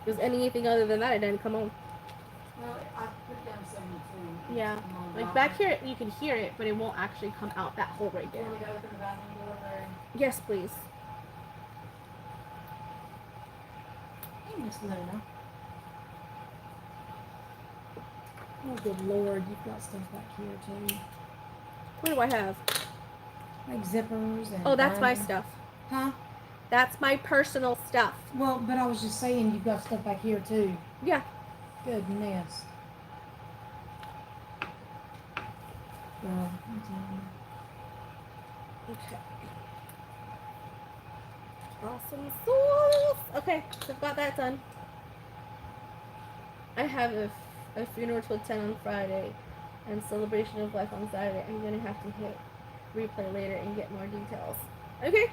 Because anything other than that, it doesn't come on. Well, I put it down 72. Yeah. Like back here, you can hear it, but it won't actually come out that hole right Do you there. want me to open the bathroom door there? Yes, please. Hey, Miss Luna. Oh, good Lord, you've got stuff back here too. What do I have? Like zippers and. Oh, that's my binding. stuff. Huh? That's my personal stuff. Well, but I was just saying you've got stuff back here too. Yeah. Goodness. Well, Okay. Awesome sauce. Okay, so I've got that done. I have a funeral to attend on Friday and celebration of life on Saturday. I'm gonna have to hit replay later and get more details. Okay.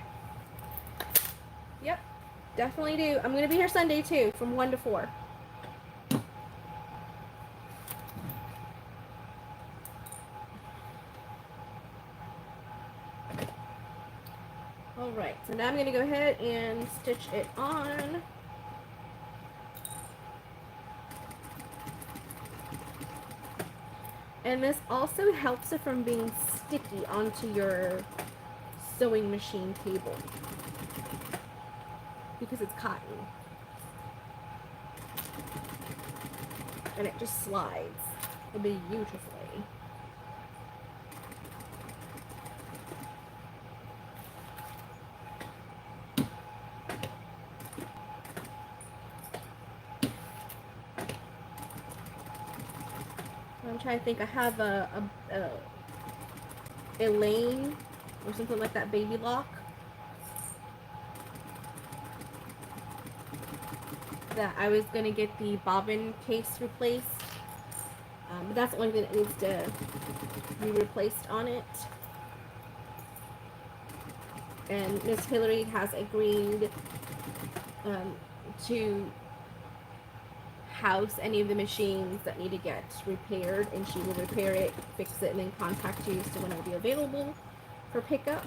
Yep. Definitely do. I'm gonna be here Sunday too, from 1 to 4. Alright, so now I'm going to go ahead and stitch it on. And this also helps it from being sticky onto your sewing machine table because it's cotton. And it just slides. It'll be beautifully. I'm trying to think. I have a lane or something like that, baby lock, that I was gonna get the bobbin case replaced, but that's the only thing that needs to be replaced on it. And Miss Hillary has agreed to house any of the machines that need to get repaired, and she will repair it, fix it, and then contact you as to when it will be available for pickup.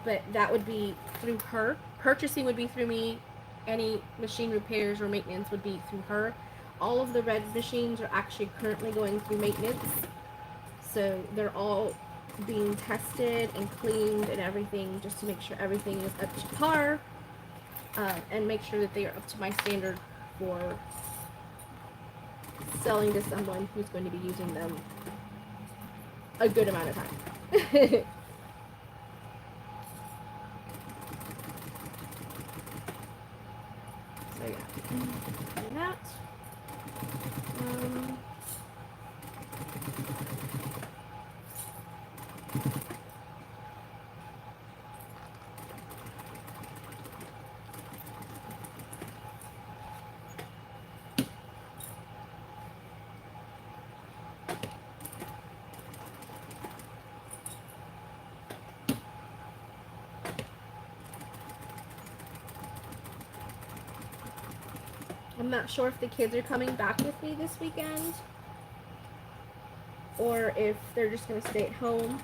But that would be through her. Purchasing would be through me. Any machine repairs or maintenance would be through her. All of the red machines are actually currently going through maintenance, so they're all being tested and cleaned and everything, just to make sure everything is up to par, and make sure that they are up to my standard for selling to someone who's going to be using them a good amount of time. So yeah, do that. I'm not sure if the kids are coming back with me this weekend or if they're just going to stay at home.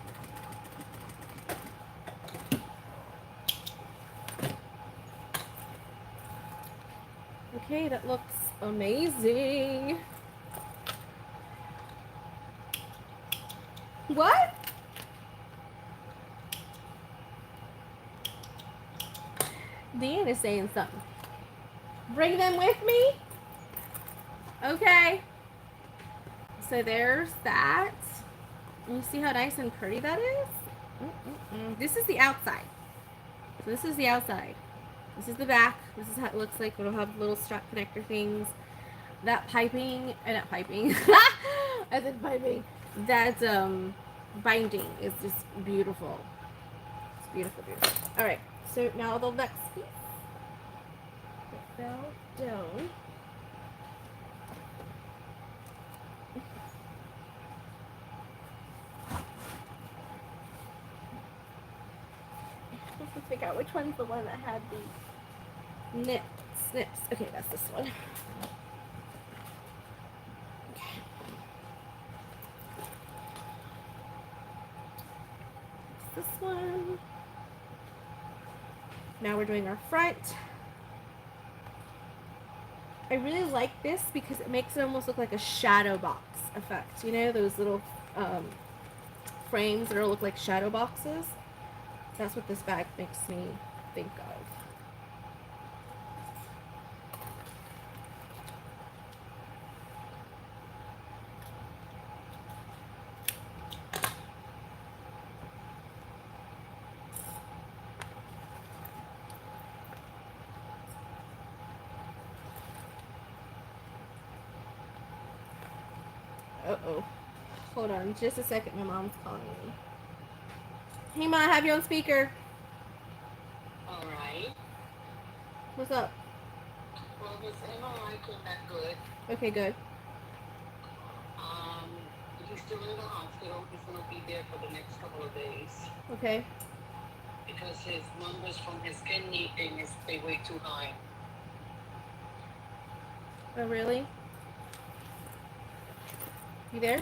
Okay, that looks Amazing. What? Dean is saying something. Bring them with me? Okay. So there's that. You see how nice and pretty that is? This is the outside. So this is the outside. This is the back. This is how it looks like. It'll have little strap connector things. That piping, not piping. I said piping. That binding is just beautiful. It's beautiful, beautiful. All right. So now the next piece. It fell down. Let's figure out which one's the one that had the snips. Okay, that's this one. Okay. This one. Now we're doing our front. I really like this because it makes it almost look like a shadow box effect. You know, those little frames that look like shadow boxes? That's what this bag makes me think of. Uh-oh. Hold on just a second. My mom's calling me. Hey, Ma, I have you on speaker. All right. What's up? Well, his MRI came back good. Okay, good. Um, he's still in the hospital. He's going to be there for the next couple of days Okay. because his numbers from his kidney thing is they way too high. Oh, really? You there?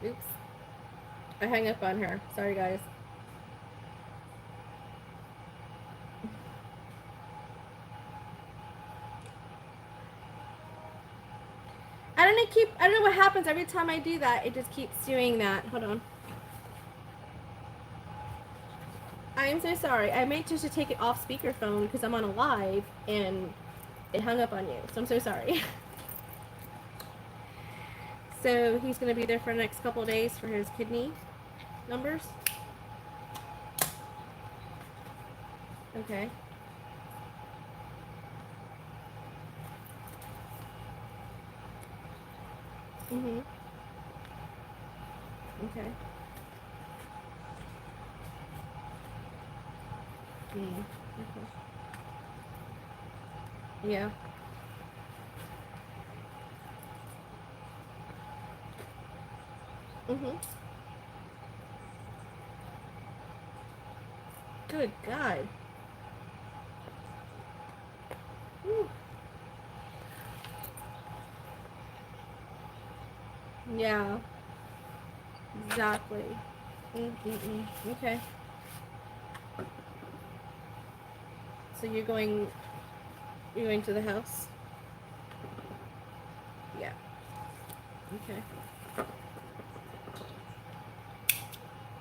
Oops. I hung up on her. Sorry, guys. I don't know what happens every time I do that. It just keeps doing that. Hold on. I am so sorry. I meant just to take it off speakerphone because I'm on a live and it hung up on you. So I'm so sorry. So he's going to be there for the next couple of days for his kidney numbers. Okay. Mhm. Okay. Mm. Okay. Yeah. Mhm. Good God. Whew. Yeah. Exactly. Okay. So you're going to the house? Yeah. Okay.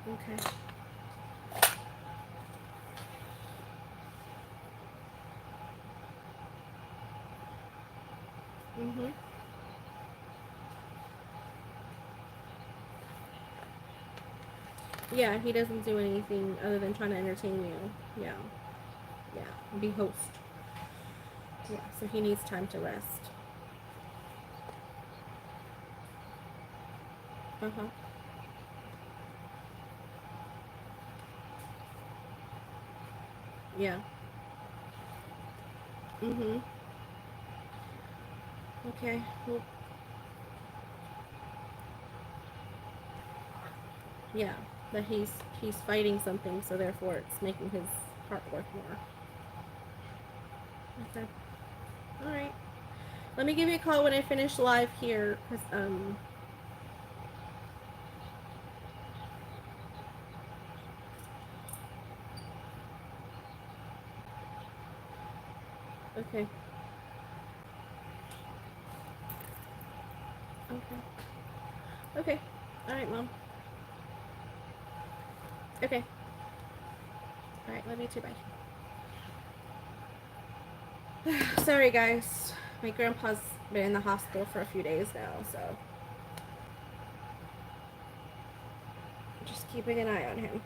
Okay. Mhm. Yeah, he doesn't do anything other than trying to entertain you. Yeah. Yeah. Be host. Yeah, so he needs time to rest. Uh-huh. Yeah. Mhm. Okay. Well, yeah, but he's fighting something, so therefore it's making his heart work more. Okay. All right. Let me give you a call when I finish live here, cause Okay. Okay. Okay. Alright, Mom. Okay. Alright, love you too, bye. Sorry, guys. My grandpa's been in the hospital for a few days now, so just keeping an eye on him.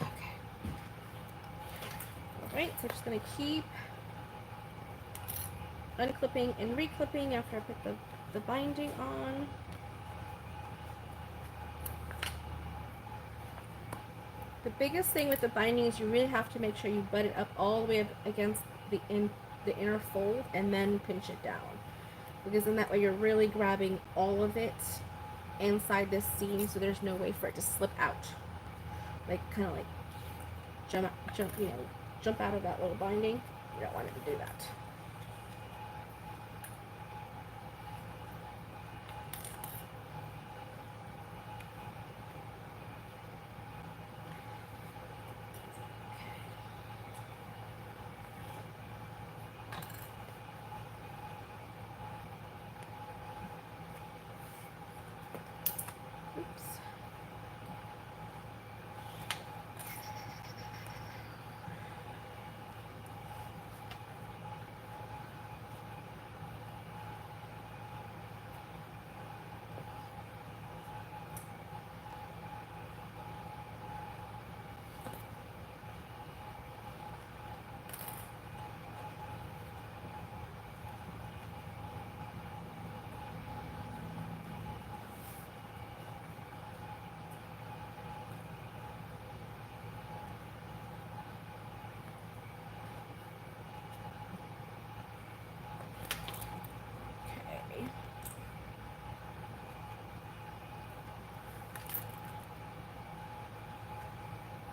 Okay. Alright, so I'm just gonna keep unclipping and reclipping after I put the binding on. The biggest thing with the binding is you really have to make sure you butt it up all the way up against the inner fold and then pinch it down. Because then that way you're really grabbing all of it inside this seam, so there's no way for it to slip out. Like kind of like jump out of that little binding. You don't want it to do that. Oops. Okay.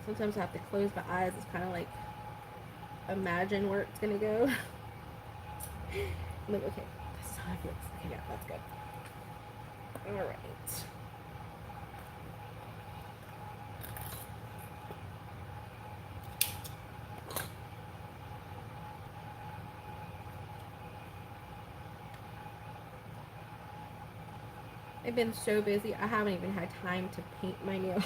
Sometimes I have to close my eyes. It's kind of like imagine where it's gonna go. I'm like, okay, this is how it looks. Okay, yeah, that's good. All right. I've been so busy. I haven't even had time to paint my nails.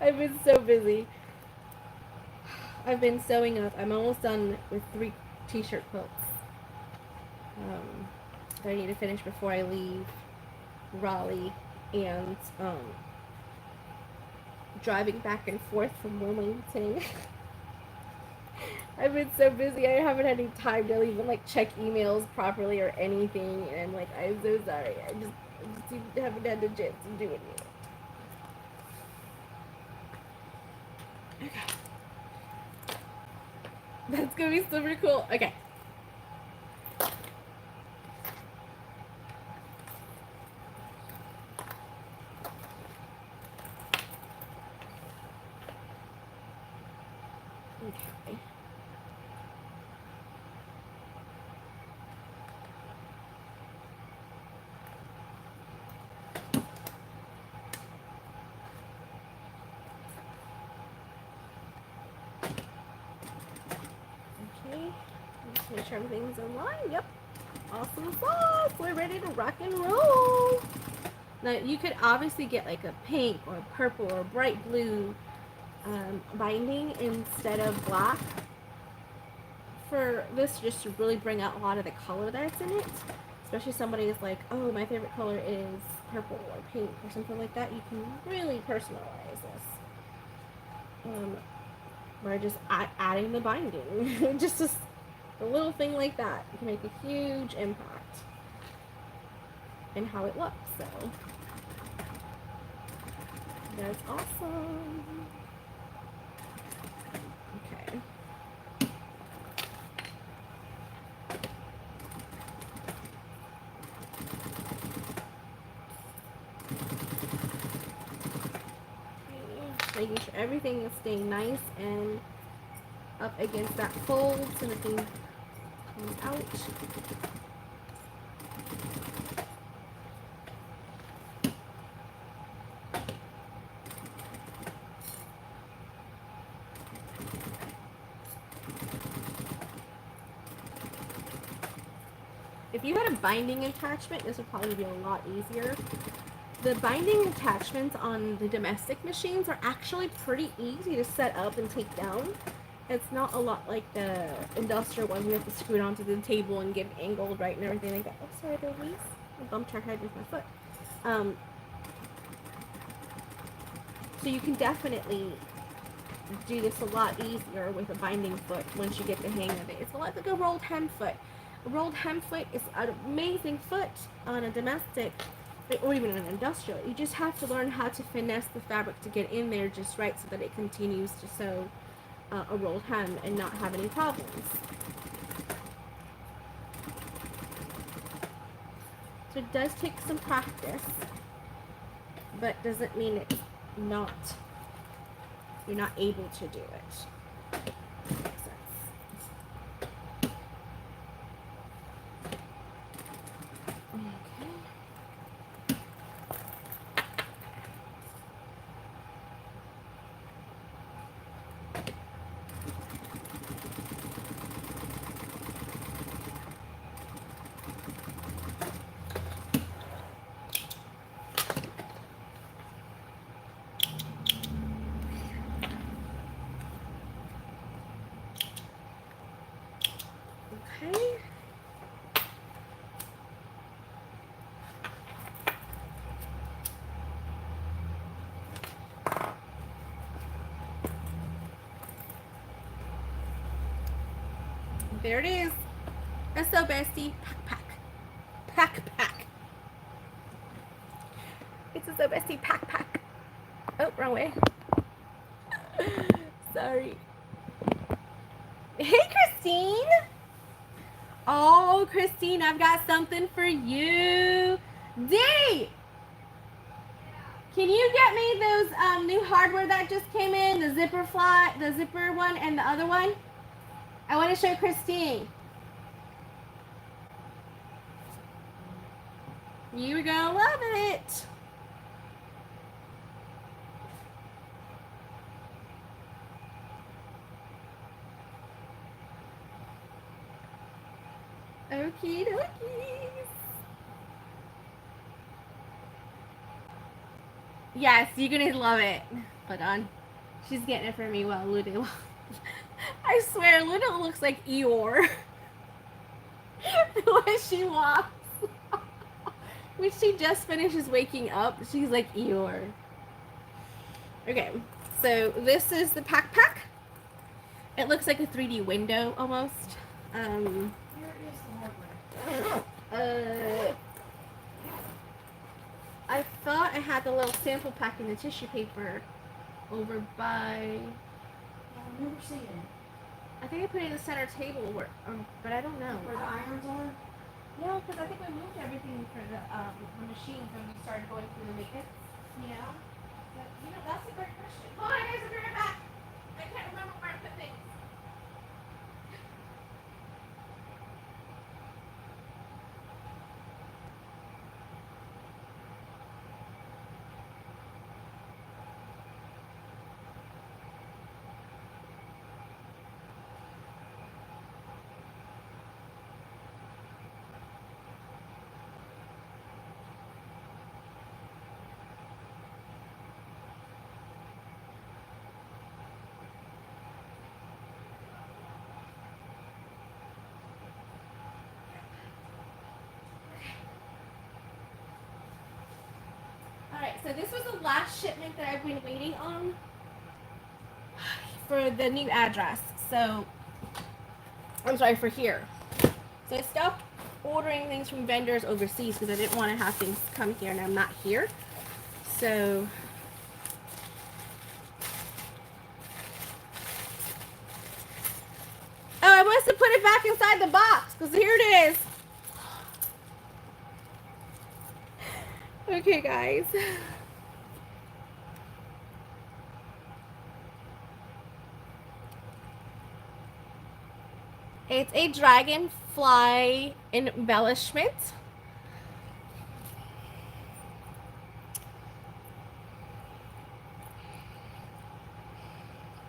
I've been so busy. I've been sewing up. I'm almost done with 3 t-shirt quilts. That I need to finish before I leave Raleigh, and driving back and forth from Wilmington. I've been so busy. I haven't had any time to even like check emails properly or anything, and I'm like, I'm so sorry. I just haven't had the chance to do it yet. Okay. That's gonna be super cool. Okay. Okay. Okay. Just make sure everything's in line. Yep. Awesome sauce. We're ready to rock and roll. Now you could obviously get like a pink or a purple or bright blue binding instead of black for this, just to really bring out a lot of the color that's in it. Especially somebody is like, oh, my favorite color is purple or pink or something like that. You can really personalize this by just adding the binding. Just a little thing like that can make a huge impact in how it looks. So that's awesome. Okay. Making sure everything is staying nice and up against that fold so nothing comes out. If you had a binding attachment, this would probably be a lot easier. The binding attachments on the domestic machines are actually pretty easy to set up and take down. It's not a lot like the industrial ones. You have to screw it onto the table and get it angled right and everything like that. Oh, sorry, Louise. I bumped her head with my foot. So you can definitely do this a lot easier with a binding foot once you get the hang of it. It's a lot like a rolled hem foot. A rolled hem foot is an amazing foot on a domestic or even an industrial. You just have to learn how to finesse the fabric to get in there just right so that it continues to sew a rolled hem and not have any problems. So it does take some practice, but doesn't mean it's not, you're not able to do it. Makes sense. Okay. Okay. There it is. So bestie, pack. It's a so bestie pack. Oh, wrong way. Sorry. Hey, Christine. Oh, Christine, I've got something for you. Dee, can you get me those new hardware that just came in? The zipper one, and the other one? I want to show Christine. You're gonna love it. Okie dokies. Yes, you're gonna love it. Hold on. She's getting it for me while Luna. I swear, Luna looks like Eeyore. When she walks. When she just finishes waking up, she's like Eeyore. Okay, so this is the pack. It looks like a 3D window almost. Here is the hardware. I thought I had the little sample pack in the tissue paper over by. I remember seeing it. I think I put it in the center table, but I don't know. Where the irons are? Yeah, because I think we moved everything for the machines when we started going through the maintenance. Yeah. But, that's a great question. Hold on, guys, I'll be right back. I can't remember where I put things. Alright, so this was the last shipment that I've been waiting on for the new address. So, I'm sorry, for here. So I stopped ordering things from vendors overseas because I didn't want to have things come here and I'm not here. So, oh, I must have put it back inside the box because here it is. Okay, guys. It's a dragonfly embellishment.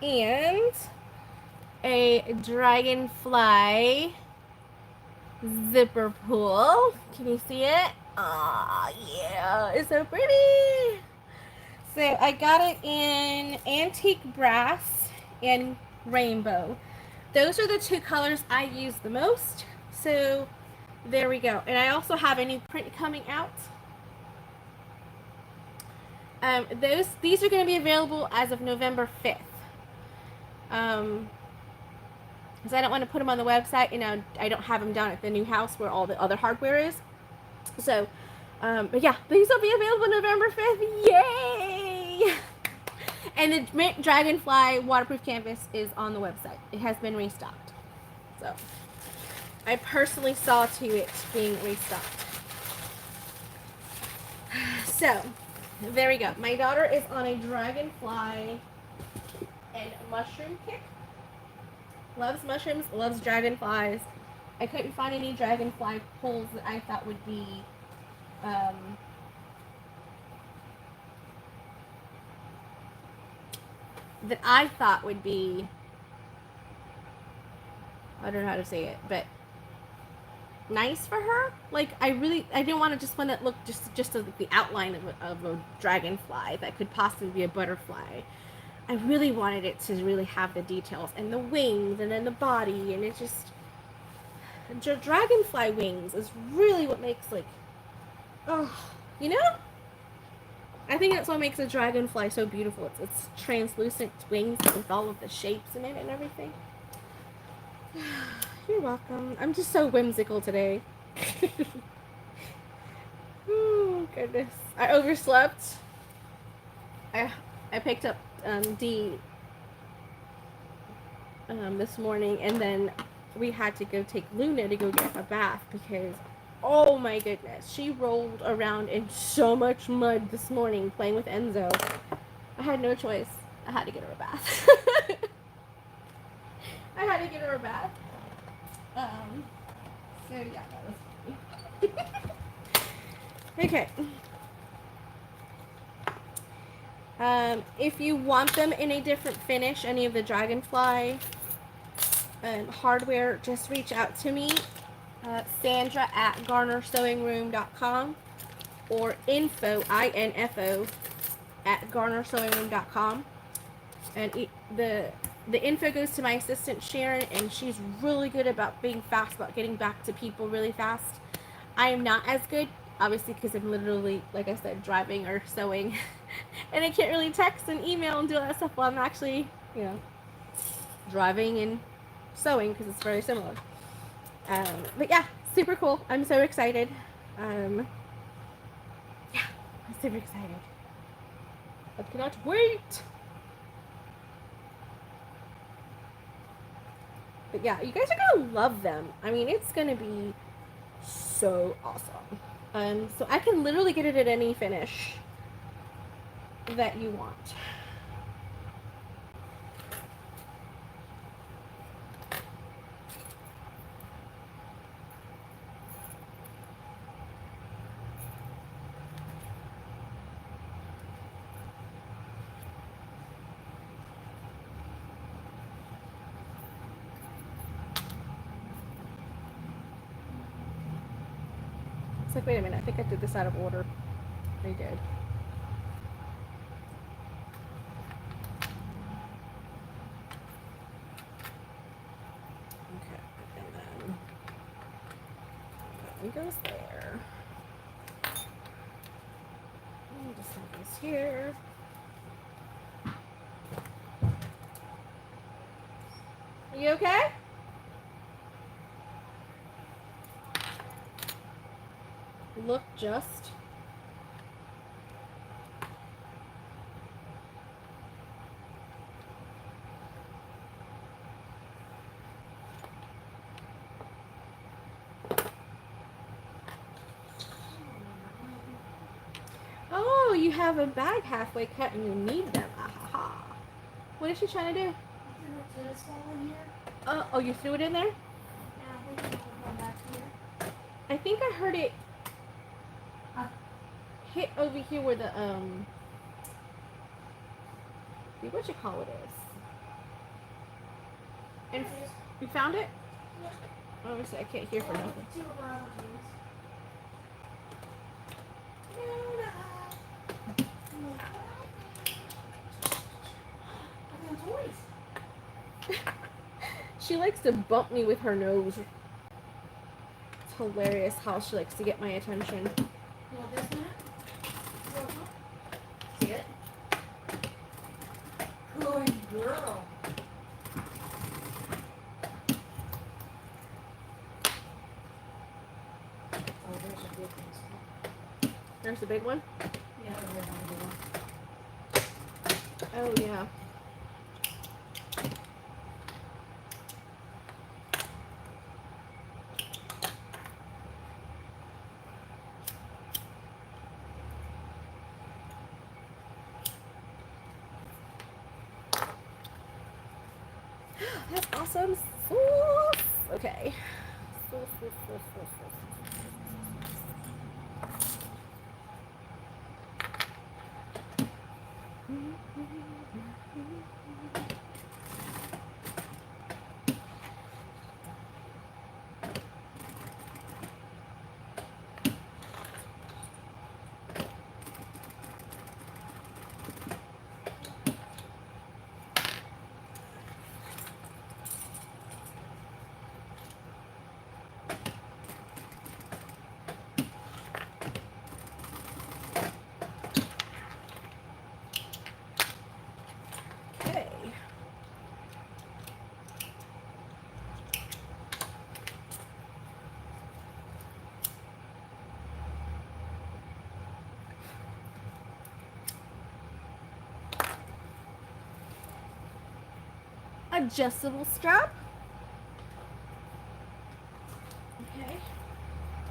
And a dragonfly zipper pull. Can you see it? Ah, yeah, it's so pretty. So I got it in antique brass and rainbow. Those are the two colors I use the most. So there we go. And I also have a new print coming out. These are going to be available as of November 5th. Because I don't want to put them on the website, and I don't have them down at the new house where all the other hardware is. So, but yeah, these will be available November 5th. Yay! And the Mint Dragonfly waterproof canvas is on the website. It has been restocked. So, I personally saw to it being restocked. So, there we go. My daughter is on a dragonfly and mushroom kick. Loves mushrooms, loves dragonflies. I couldn't find any dragonfly pulls that I thought would be I don't know how to say it, but nice for her. Like I didn't want to just one that looked just like the outline of a dragonfly that could possibly be a butterfly. I really wanted it to really have the details and the wings and then the body, and it just dragonfly wings is really what makes like, oh, you know? I think that's what makes a dragonfly so beautiful. It's translucent wings with all of the shapes in it and everything. You're welcome. I'm just so whimsical today. Oh, goodness. I overslept. I picked up D this morning, and then we had to go take Luna to go get a bath because, oh my goodness, she rolled around in so much mud this morning playing with Enzo. I had no choice. I had to get her a bath. I had to get her a bath. So yeah, that was funny. Okay. If you want them in a different finish, any of the Dragonfly hardware, just reach out to me, Sandra at garnersewingroom.com or info at garnersewingroom.com. And the info goes to my assistant Sharon, and she's really good about being fast about getting back to people really fast. I am not as good, obviously, because I'm literally, like I said, driving or sewing, and I can't really text and email and do all that stuff while I'm actually, driving and sewing, because it's very similar. But yeah, super cool. I'm so excited. Yeah, I'm super excited. I cannot wait. But yeah, you guys are gonna love them. I mean, it's gonna be so awesome. So I can literally get it at any finish that you want. It's like, wait a minute, I think I did this out of order. I did. Okay, and then that one goes there. And this one goes here. Are you okay? Look just. Oh, you have a bag halfway cut and you need them. Ahaha. What is she trying to do? Oh, you threw it in there? Yeah, I think it'll come back here. I think I heard it hit over here where the what you call it is. And you found it? Yeah. Obviously, I can't hear for nothing. Two of our other games. I got toys. She likes to bump me with her nose. It's hilarious how she likes to get my attention. You want this minute? See it? Good girl. Oh, there's a big one. There's the big one. Yeah, there's another one. Oh, yeah. That's awesome sauce. Okay. Sauce. Okay. Adjustable strap. Okay.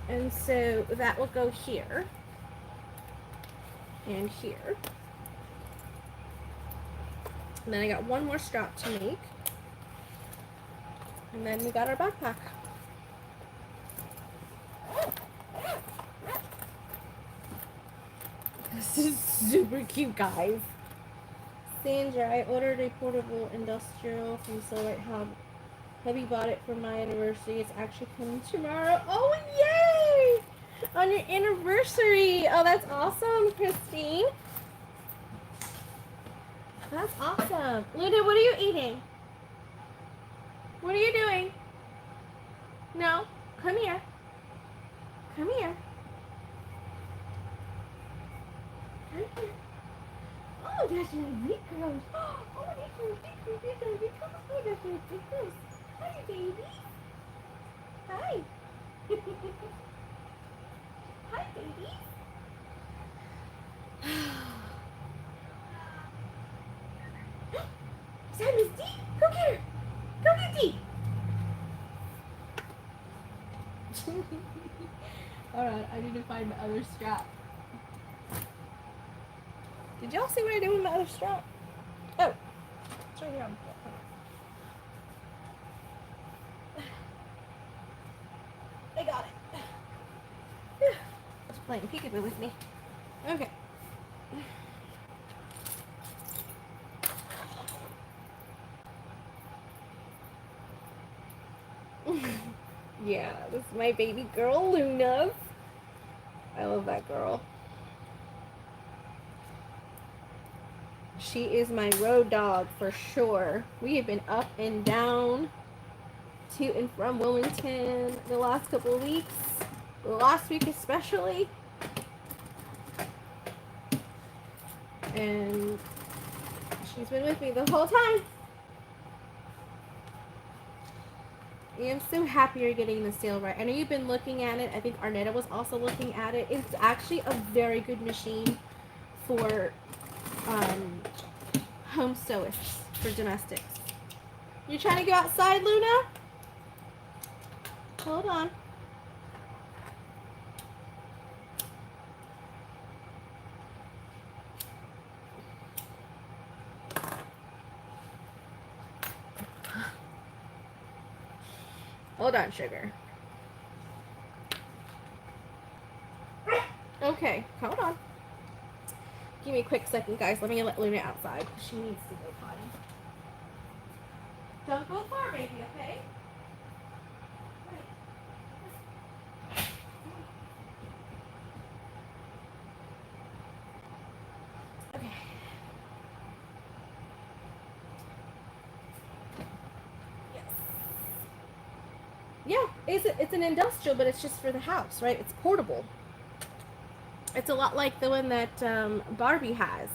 And so that will go here and here. And then I got one more strap to make. And then we got our backpack. This is super cute, guys. Sandra, I ordered a portable industrial from Silhouette Hub. Hubby bought it for my anniversary. It's actually coming tomorrow. Oh, yay! On your anniversary. Oh, that's awesome, Christine. That's awesome. Luna, what are you eating? What are you doing? No. Come here. Come here. Come here. Oh, that's my big girls. Oh, that's my big girls. Oh, that's my big girls. Hi, baby. Hi. Hi, baby. Is that Miss D? Go get her. Go get D. Alright, I need to find my other strap. Did y'all see what I did with my other strap? Oh, it's right here on the floor. I got it. It's playing peekaboo with me. Okay. Yeah, this is my baby girl, Luna. I love that girl. She is my road dog for sure. We have been up and down to and from Wilmington the last couple of weeks. The last week especially. And she's been with me the whole time. I am so happy you're getting the sale right. I know you've been looking at it. I think Arnetta was also looking at it. It's actually a very good machine for home sewists, for domestics. You trying to go outside, Luna? Hold on. Hold on, sugar. Okay, hold on. Give me a quick second, guys. Let me let Luna outside. She needs to go potty. Don't go far, baby, okay? Right. Yeah, it's an industrial, but it's just for the house, right? It's portable. It's a lot like the one that Barbie has,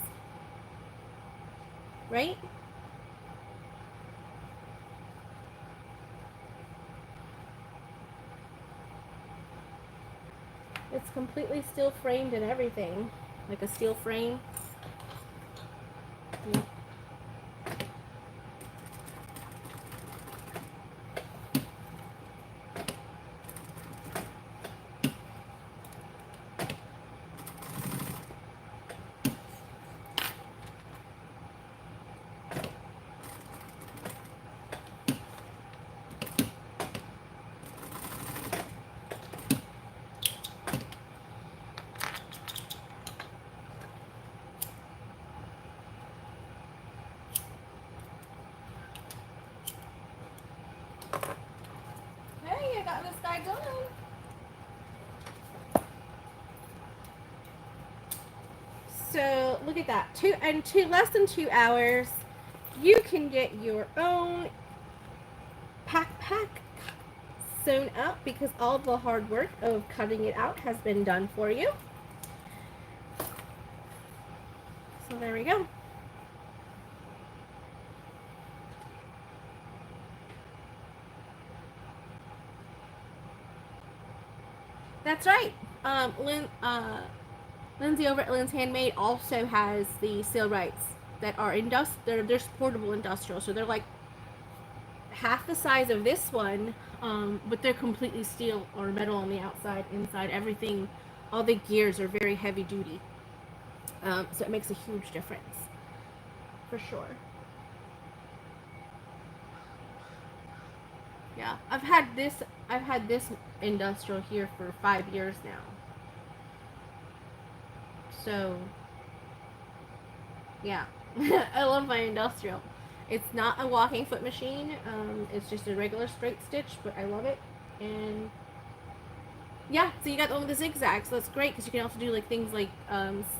right? It's completely steel framed and everything, like a steel frame. Yeah. Hey, I got this guy going. So look at that. Less than 2 hours, you can get your own pack sewn up because all the hard work of cutting it out has been done for you. So there we go. That's right. Lindsay over at Lynn's Handmade also has the sale rights that are they're portable industrial, so they're like half the size of this one, but they're completely steel or metal on the outside, inside, everything. All the gears are very heavy duty, so it makes a huge difference, for sure. Yeah, I've had this industrial here for 5 years now. So, yeah, I love my industrial. It's not a walking foot machine. It's just a regular straight stitch, but I love it. And yeah, so you got the one with the zigzags. So that's great because you can also do like things like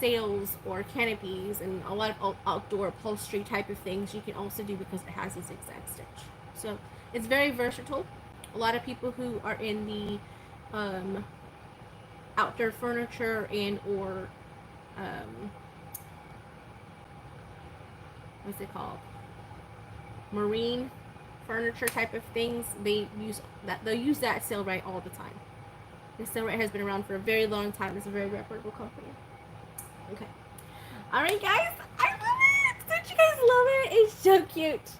sails or canopies and a lot of outdoor upholstery type of things you can also do because it has a zigzag stitch. So it's very versatile. A lot of people who are in the outdoor furniture and or what's it called, marine furniture type of things, they'll use that Sailrite all the time. The Sailrite has been around for a very long time. It's a very reputable company. Okay. Alright guys, I love it! Don't you guys love it? It's so cute.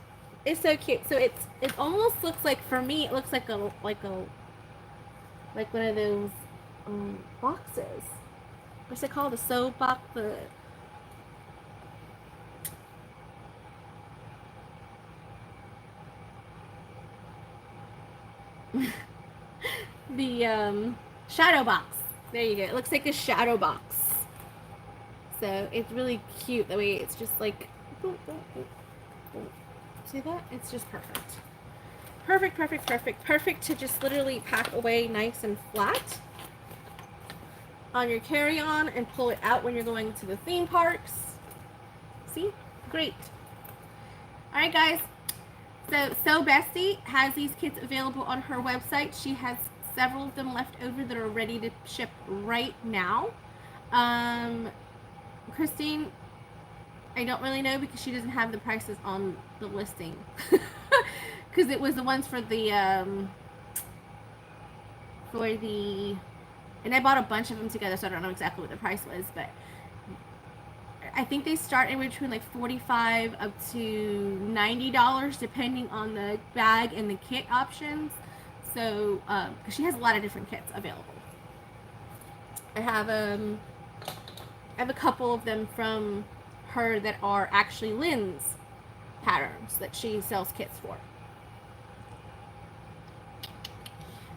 It's so cute. So it almost looks like, for me, it looks like like one of those boxes. What's it called? A sew box? The shadow box. There you go. It looks like a shadow box. So it's really cute the way it's just like, see that? It's just perfect. Perfect, perfect, perfect. Perfect to just literally pack away nice and flat on your carry-on and pull it out when you're going to the theme parks. See? Great. Alright guys. So Bestie has these kits available on her website. She has several of them left over that are ready to ship right now. Christine, I don't really know because she doesn't have the prices on the listing. Because it was the ones for the, and I bought a bunch of them together, so I don't know exactly what the price was, but I think they start in between like $45 up to $90 depending on the bag and the kit options. So, because she has a lot of different kits available. I have a couple of them from her that are actually Lynn's patterns that she sells kits for.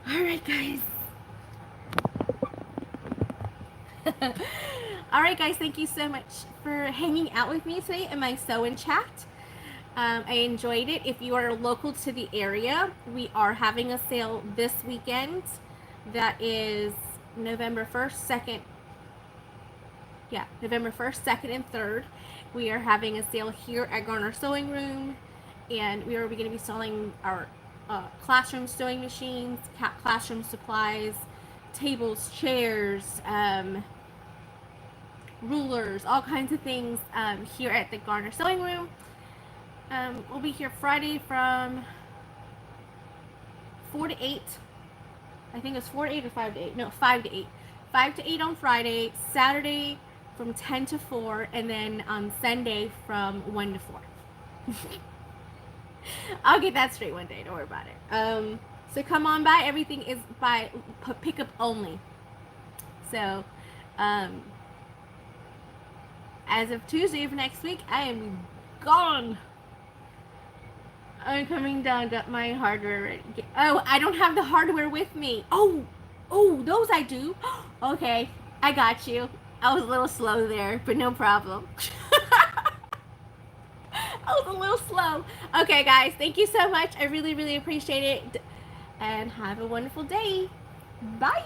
Alright guys. Alright guys, thank you so much for hanging out with me today in my sew-in chat. I enjoyed it. If you are local to the area, we are having a sale this weekend. That is November 1st, 2nd. Yeah, November 1st, 2nd, and 3rd. We are having a sale here at Garner Sewing Room, and we are going to be selling our classroom sewing machines, classroom supplies, tables, chairs, rulers, all kinds of things here at the Garner Sewing Room. We'll be here Friday from 4 to 8. I think it's 4 to 8 or 5 to 8. No, 5 to 8. 5 to 8 on Friday, Saturday from 10 to 4, and then on Sunday from 1 to 4. I'll get that straight one day. Don't worry about it. So come on by. Everything is by pickup only. So, as of Tuesday of next week, I am gone. I'm coming down to my hardware ready. Oh, I don't have the hardware with me. Oh, those I do. Okay, I got you. I was a little slow there, but no problem. I was a little slow. Okay, guys, thank you so much. I really, really appreciate it. And have a wonderful day. Bye.